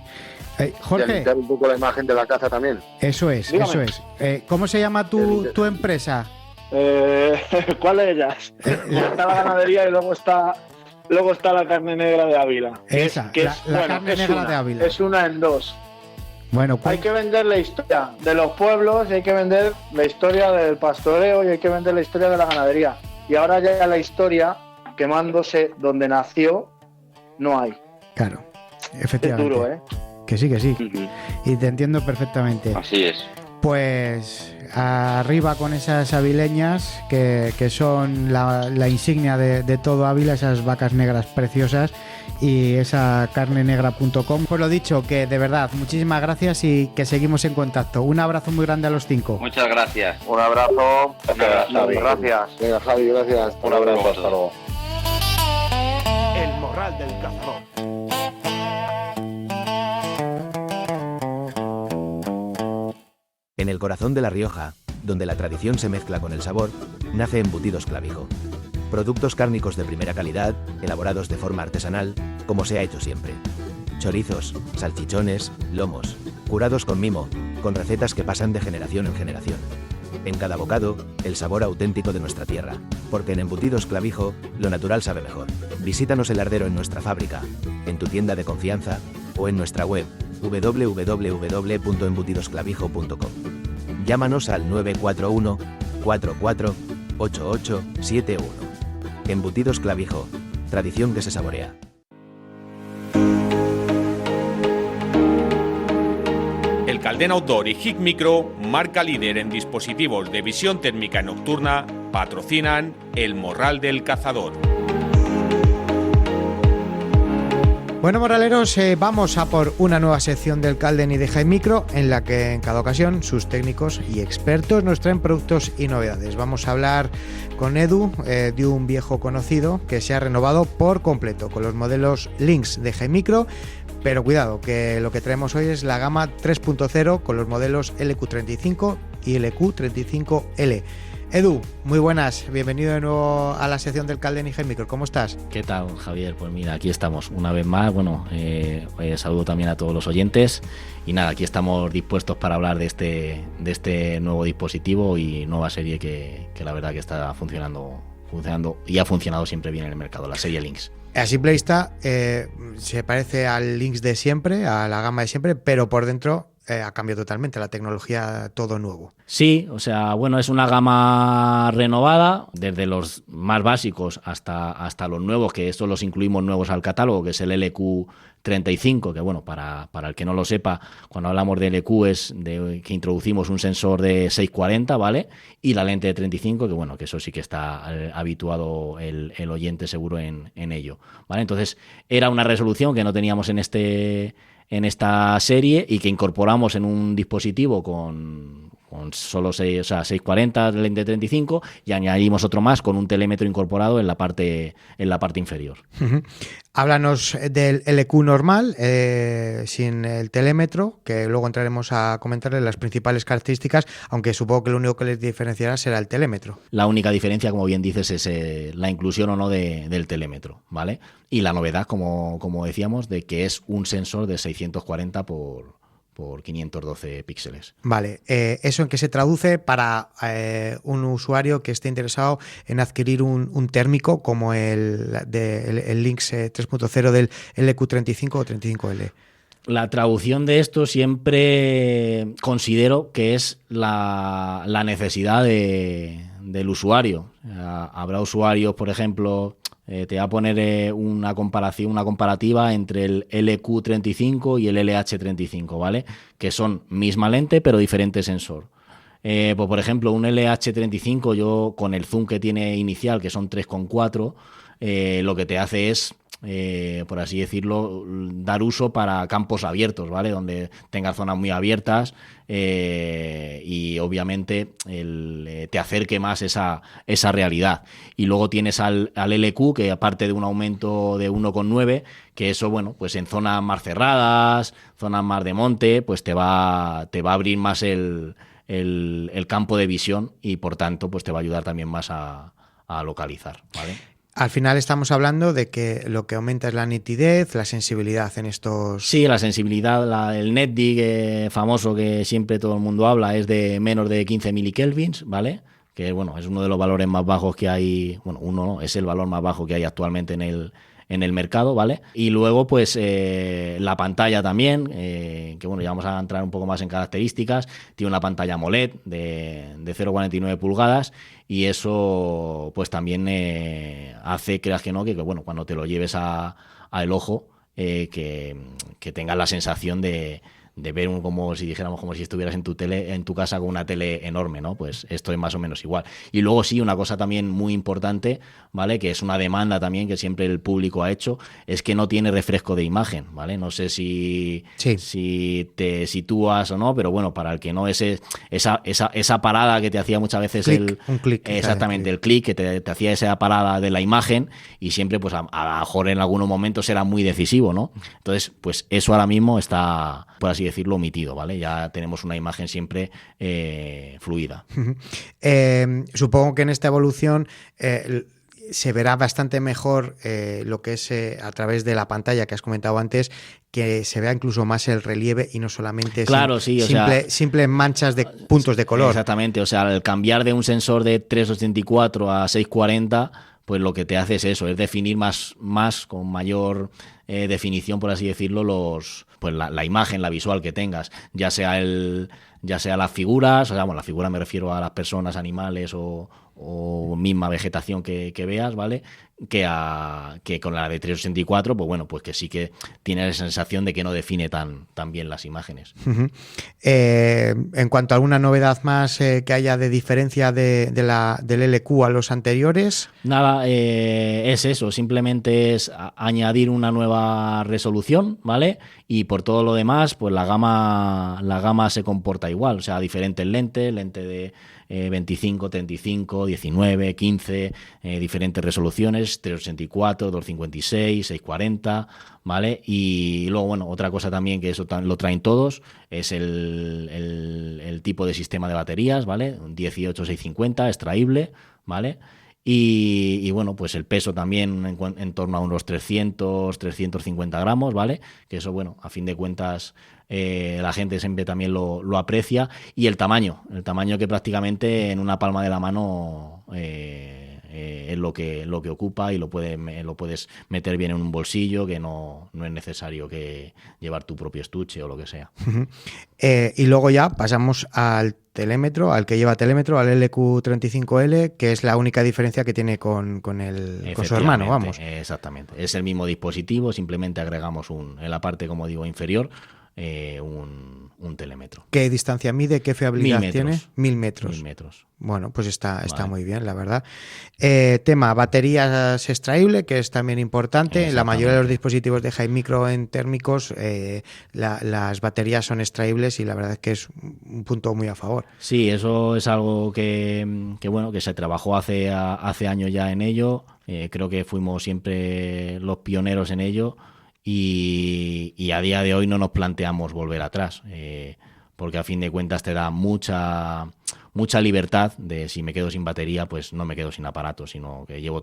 Speaker 7: Y a
Speaker 1: Jorge,
Speaker 7: limpiar un poco la imagen de la caza también.
Speaker 1: eso es,
Speaker 11: Dígame.
Speaker 1: eso es. ¿Cómo se llama tu empresa?
Speaker 11: ¿Cuál de ellas? Está la ganadería y luego está la carne negra de Ávila.
Speaker 1: Esa, la carne negra de Ávila.
Speaker 11: Es una en dos.
Speaker 1: Bueno,
Speaker 11: Hay que vender la historia de los pueblos, y hay que vender la historia del pastoreo, y hay que vender la historia de la ganadería. Y ahora ya la historia, quemándose donde nació, no hay.
Speaker 1: claro,
Speaker 11: Es
Speaker 1: efectivamente.
Speaker 11: duro, ¿eh?
Speaker 1: Que sí, y te entiendo perfectamente.
Speaker 8: Así es.
Speaker 1: Pues arriba con esas avileñas que son la insignia de todo Ávila, esas vacas negras preciosas, y esa carnenegra.com. Pues lo dicho, que de verdad, muchísimas gracias y que seguimos en contacto. Un abrazo muy grande a los 5.
Speaker 8: Muchas gracias.
Speaker 7: Un abrazo.
Speaker 8: Javi.
Speaker 7: Gracias. Venga, Javi, gracias. Un abrazo. Hasta luego.
Speaker 2: El Morral del Cazador.
Speaker 12: En el corazón de La Rioja, donde la tradición se mezcla con el sabor, nace Embutidos Clavijo. Productos cárnicos de primera calidad, elaborados de forma artesanal, como se ha hecho siempre. Chorizos, salchichones, lomos, curados con mimo, con recetas que pasan de generación en generación. En cada bocado, el sabor auténtico de nuestra tierra, porque en Embutidos Clavijo, lo natural sabe mejor. Visítanos el ardero en nuestra fábrica, en tu tienda de confianza o en nuestra web www.embutidosclavijo.com. Llámanos al 941 44 8871. Embutidos Clavijo, tradición que se saborea.
Speaker 13: El Caldén Outdoor y HIC Micro, marca líder en dispositivos de visión térmica nocturna, patrocinan El Morral del Cazador.
Speaker 1: Bueno, morraleros, vamos a por una nueva sección del Caldén y de HIC Micro, en la que en cada ocasión sus técnicos y expertos nos traen productos y novedades. Vamos a hablar con Edu de un viejo conocido que se ha renovado por completo con los modelos Lynx de HIC Micro, pero cuidado, que lo que traemos hoy es la gama 3.0 con los modelos LQ35 y LQ35L. Edu, muy buenas, bienvenido de nuevo a la sección del Caldén y HIC Micro, ¿cómo estás?
Speaker 14: ¿Qué tal, Javier? Pues mira, aquí estamos una vez más. Bueno, saludo también a todos los oyentes y nada, aquí estamos dispuestos para hablar de este nuevo dispositivo y nueva serie que la verdad que está funcionando y ha funcionado siempre bien en el mercado, la serie Lynx.
Speaker 1: A simple vista se parece al Lynx de siempre, a la gama de siempre, pero por dentro ha cambiado totalmente, la tecnología, todo nuevo.
Speaker 14: Sí, o sea, bueno, es una gama renovada, desde los más básicos hasta los nuevos, que estos los incluimos nuevos al catálogo, que es el LQ35, que bueno, para el que no lo sepa, cuando hablamos de LQ es de que introducimos un sensor de 640, ¿vale? Y la lente de 35, que bueno, que eso sí que está habituado el oyente seguro en ello, ¿vale? Entonces, era una resolución que no teníamos en esta serie y que incorporamos en un dispositivo con solo 640 lente 35 y añadimos otro más con un telémetro incorporado en la parte inferior.
Speaker 1: Uh-huh. Háblanos del LQ normal, sin el telémetro, que luego entraremos a comentarles las principales características, aunque supongo que lo único que les diferenciará será el telémetro.
Speaker 14: La única diferencia, como bien dices, es la inclusión o no del telémetro, ¿vale? Y la novedad, como decíamos, de que es un sensor de 640 por 512 píxeles.
Speaker 1: Vale, ¿eso en qué se traduce para un usuario que esté interesado en adquirir un térmico como el Lynx 3.0 del LQ35 o 35L?
Speaker 14: La traducción de esto siempre considero que es la necesidad del usuario. Habrá usuarios, por ejemplo, te va a poner una comparativa entre el LQ35 y el LH35, ¿vale? Que son misma lente pero diferente sensor. Pues por ejemplo, un LH35, yo con el zoom que tiene inicial, que son 3,4, lo que te hace es, por así decirlo, dar uso para campos abiertos, ¿vale? Donde tengas zonas muy abiertas y obviamente te acerque más esa realidad. Y luego tienes al LQ, que aparte de un aumento de 1,9, que eso, bueno, pues en zonas más cerradas, zonas más de monte, pues te va a abrir más el campo de visión y por tanto pues te va a ayudar también más a localizar, ¿vale?
Speaker 1: Al final estamos hablando de que lo que aumenta es la nitidez, la sensibilidad en estos...
Speaker 14: Sí, la sensibilidad, el NetDig famoso que siempre todo el mundo habla es de menos de 15 milikelvins, ¿vale? Que bueno, es uno de los valores más bajos que hay, bueno, es el valor más bajo que hay actualmente en el mercado, ¿vale? Y luego, pues, la pantalla también, que bueno, ya vamos a entrar un poco más en características. Tiene una pantalla AMOLED de 0,49 pulgadas y eso, pues, también hace, creas que no, que bueno, cuando te lo lleves al ojo, que tengas la sensación de ver como si dijéramos como si estuvieras en tu casa con una tele enorme, ¿no? Pues esto es más o menos igual. Y luego sí, una cosa también muy importante, ¿vale? Que es una demanda también que siempre el público ha hecho, es que no tiene refresco de imagen, ¿vale? No sé si te sitúas o no, pero bueno, para el que no, esa parada que te hacía muchas veces
Speaker 1: un clic.
Speaker 14: Exactamente, el clic que te hacía esa parada de la imagen y siempre, pues a lo mejor en algunos momentos era muy decisivo, ¿no? Entonces, pues eso ahora mismo está, por así decirlo, omitido, ¿vale? Ya tenemos una imagen siempre fluida.
Speaker 1: Supongo que en esta evolución se verá bastante mejor lo que es a través de la pantalla que has comentado antes, que se vea incluso más el relieve y no solamente simples manchas de puntos de color.
Speaker 14: Exactamente, o sea, al cambiar de un sensor de 384 a 640, pues lo que te hace es eso, es definir más con mayor definición, por así decirlo, pues la imagen, la visual que tengas, ya sea las figuras, o sea, bueno, la figura me refiero a las personas, animales o misma vegetación que veas, ¿vale? Que con la de 384, pues bueno, pues que sí que tiene la sensación de que no define tan bien las imágenes.
Speaker 1: Uh-huh. En cuanto a alguna novedad más que haya de diferencia del LQ a los anteriores.
Speaker 14: Nada, es eso, simplemente es añadir una nueva resolución, ¿vale? Y por todo lo demás, pues la gama se comporta igual, o sea, diferentes lente de 25, 35, 19, 15, diferentes resoluciones, 384, 256, 640, ¿vale? Y luego, bueno, otra cosa también que eso lo traen todos es el tipo de sistema de baterías, ¿vale? 18650, extraíble, ¿vale? Y bueno, pues el peso también en torno a unos 350 gramos, ¿vale? Que eso, bueno, a fin de cuentas la gente siempre también lo aprecia. Y el tamaño que prácticamente en una palma de la mano es lo que ocupa y lo puedes meter bien en un bolsillo, que no es necesario que llevar tu propio estuche o lo que sea.
Speaker 1: Uh-huh. Y luego ya pasamos al telémetro, al que lleva telémetro, al LQ35L, que es la única diferencia que tiene con su hermano, vamos.
Speaker 14: Exactamente, es el mismo dispositivo, simplemente agregamos en la parte, como digo, inferior, un telémetro.
Speaker 1: ¿Qué distancia mide? ¿Qué fiabilidad tiene? 1000 metros.
Speaker 14: 1000 metros.
Speaker 1: Bueno, pues está muy bien, la verdad. Tema baterías extraíble, que es también importante. La mayoría de los dispositivos de Hi-Micro en térmicos, las baterías son extraíbles y la verdad es que es un punto muy a favor.
Speaker 14: Sí, eso es algo que bueno, que se trabajó hace años ya en ello. Creo que fuimos siempre los pioneros en ello. Y a día de hoy no nos planteamos volver atrás, porque a fin de cuentas te da mucha libertad de si me quedo sin batería, pues no me quedo sin aparato, sino que llevo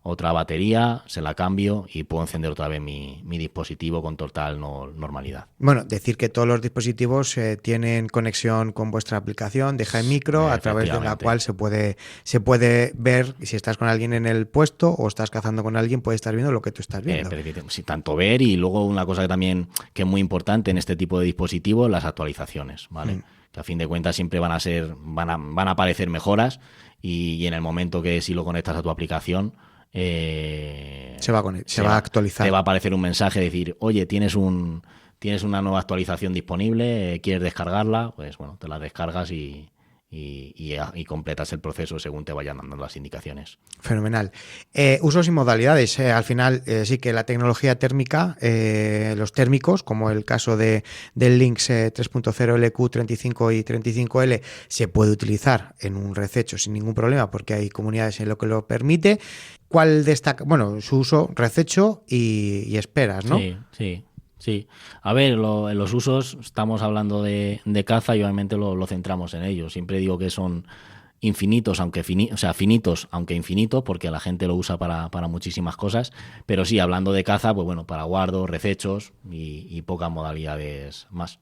Speaker 14: otra batería, se la cambio y puedo encender otra vez mi dispositivo con total normalidad.
Speaker 1: Bueno, decir que todos los dispositivos tienen conexión con vuestra aplicación de Hi Micro, a través de la cual se puede ver si estás con alguien en el puesto o estás cazando con alguien, puedes estar viendo lo que tú estás viendo.
Speaker 14: Sí, tanto ver, y luego una cosa que también que es muy importante en este tipo de dispositivos, las actualizaciones, ¿vale? Que a fin de cuentas siempre van a aparecer mejoras, y en el momento que si lo conectas a tu aplicación
Speaker 1: se va a actualizar.
Speaker 14: Te va a aparecer un mensaje, decir, oye, tienes una nueva actualización disponible, ¿quieres descargarla? Pues bueno, te la descargas y completas el proceso según te vayan dando las indicaciones.
Speaker 1: Fenomenal. Usos y modalidades. Al final sí que la tecnología térmica, los térmicos, como el caso del Lynx 3.0 LQ35 y 35L, se puede utilizar en un rececho sin ningún problema, porque hay comunidades en lo que lo permite. ¿Cuál destaca? Bueno, su uso, rececho y esperas, ¿no?
Speaker 14: Sí. A ver, en los usos estamos hablando de caza y obviamente lo centramos en ello. Siempre digo que son infinitos, finitos, aunque infinitos, porque la gente lo usa para muchísimas cosas. Pero sí, hablando de caza, pues bueno, para guardo, recechos y pocas modalidades más.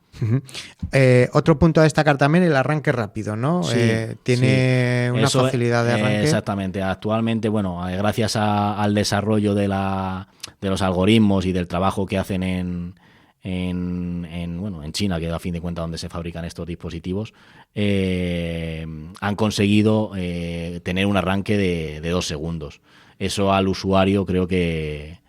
Speaker 1: Otro punto a destacar también, el arranque rápido, ¿no?
Speaker 14: Sí,
Speaker 1: tiene una facilidad de arranque.
Speaker 14: Exactamente. Actualmente, bueno, gracias al desarrollo de los algoritmos y del trabajo que hacen en China, que a fin de cuentas donde se fabrican estos dispositivos, han conseguido tener un arranque de 2 segundos. Eso al usuario creo que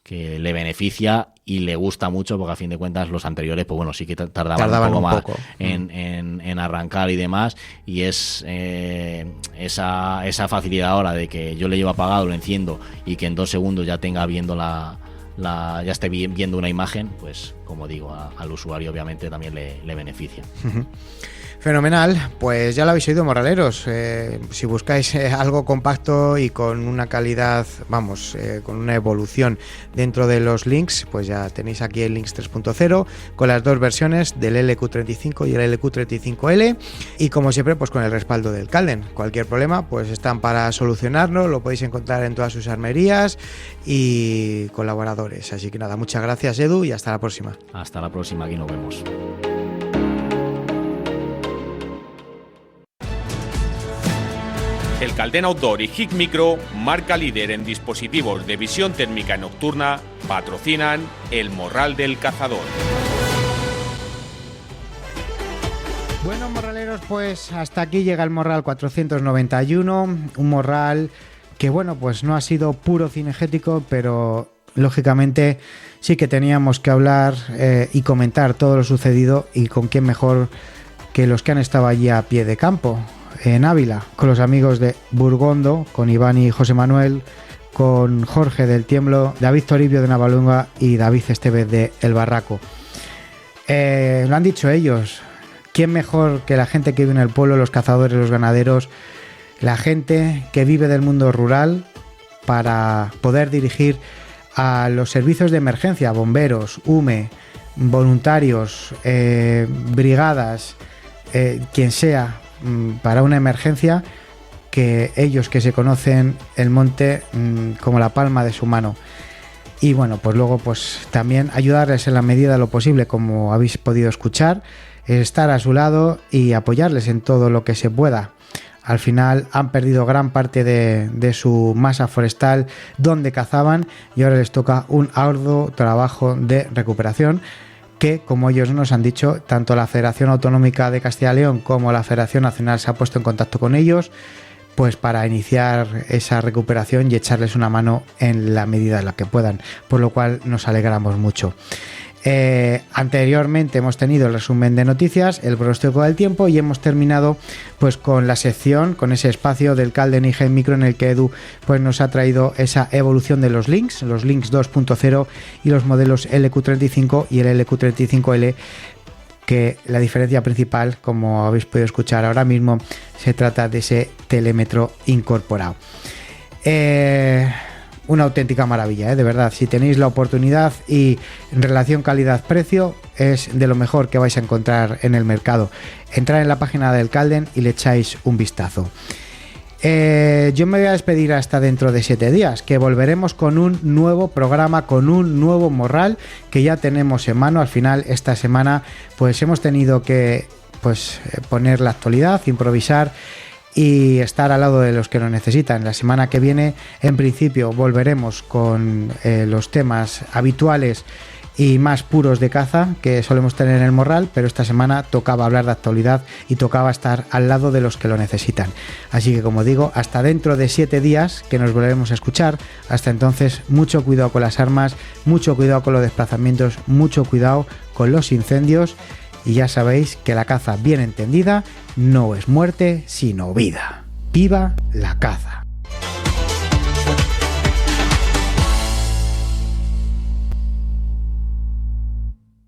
Speaker 14: le beneficia y le gusta mucho, porque a fin de cuentas los anteriores, pues bueno, sí que tardaban un poco más en arrancar y demás, y es esa facilidad ahora de que yo le llevo apagado, lo enciendo y que en 2 segundos ya tenga viendo ya esté viendo una imagen, pues como digo, al usuario obviamente también le beneficia.
Speaker 1: Fenomenal, pues ya lo habéis oído, morraleros. Si buscáis algo compacto y con una calidad, con una evolución dentro de los Lynx, pues ya tenéis aquí el Lynx 3.0 con las 2 versiones del LQ35 y el LQ35L, y como siempre pues con el respaldo del Calden. Cualquier problema pues están para solucionarlo, lo podéis encontrar en todas sus armerías y colaboradores. Así que nada, muchas gracias, Edu, y hasta la próxima.
Speaker 14: Hasta la próxima, aquí nos vemos.
Speaker 13: El Calden Outdoor y HIC Micro, marca líder en dispositivos de visión térmica nocturna, patrocinan el Morral del Cazador.
Speaker 1: Bueno, morraleros, pues hasta aquí llega el Morral 491, un morral que bueno, pues no ha sido puro cinegético, pero lógicamente sí que teníamos que hablar y comentar todo lo sucedido, y con quién mejor que los que han estado allí a pie de campo. En Ávila, con los amigos de Burgondo, con Iván y José Manuel, con Jorge del Tiemblo, David Toribio de Navalunga y David Estevez de El Barraco. Lo han dicho ellos, ¿quién mejor que la gente que vive en el pueblo, los cazadores, los ganaderos, la gente que vive del mundo rural, para poder dirigir a los servicios de emergencia, bomberos, UME, voluntarios, brigadas, quien sea, para una emergencia, que ellos que se conocen el monte como la palma de su mano? Y bueno, pues luego pues también ayudarles en la medida de lo posible, como habéis podido escuchar, estar a su lado y apoyarles en todo lo que se pueda. Al final han perdido gran parte de su masa forestal donde cazaban, y ahora les toca un arduo trabajo de recuperación, que, como ellos nos han dicho, tanto la Federación Autonómica de Castilla y León como la Federación Nacional se ha puesto en contacto con ellos, pues para iniciar esa recuperación y echarles una mano en la medida en la que puedan, por lo cual nos alegramos mucho. Anteriormente hemos tenido el resumen de noticias, el pronóstico del tiempo, y hemos terminado pues con la sección, con ese espacio del Calden y HIC Micro, en el que Edu pues nos ha traído esa evolución de los Lynx 2.0 y los modelos LQ35 y el LQ35L, que la diferencia principal, como habéis podido escuchar ahora mismo, se trata de ese telémetro incorporado. Una auténtica maravilla, de verdad. Si tenéis la oportunidad, y en relación calidad-precio, es de lo mejor que vais a encontrar en el mercado. Entrad en la página del Calden y le echáis un vistazo. Yo me voy a despedir hasta dentro de 7 días, que volveremos con un nuevo programa, con un nuevo morral que ya tenemos en mano. Al final, esta semana, pues hemos tenido que poner la actualidad, improvisar y estar al lado de los que lo necesitan. La semana que viene, en principio, volveremos con los temas habituales y más puros de caza que solemos tener en el morral, pero esta semana tocaba hablar de actualidad y tocaba estar al lado de los que lo necesitan. Así que, como digo, hasta dentro de 7 días que nos volveremos a escuchar. Hasta entonces, mucho cuidado con las armas, mucho cuidado con los desplazamientos, mucho cuidado con los incendios, y ya sabéis que la caza bien entendida no es muerte sino vida. ¡Viva la caza!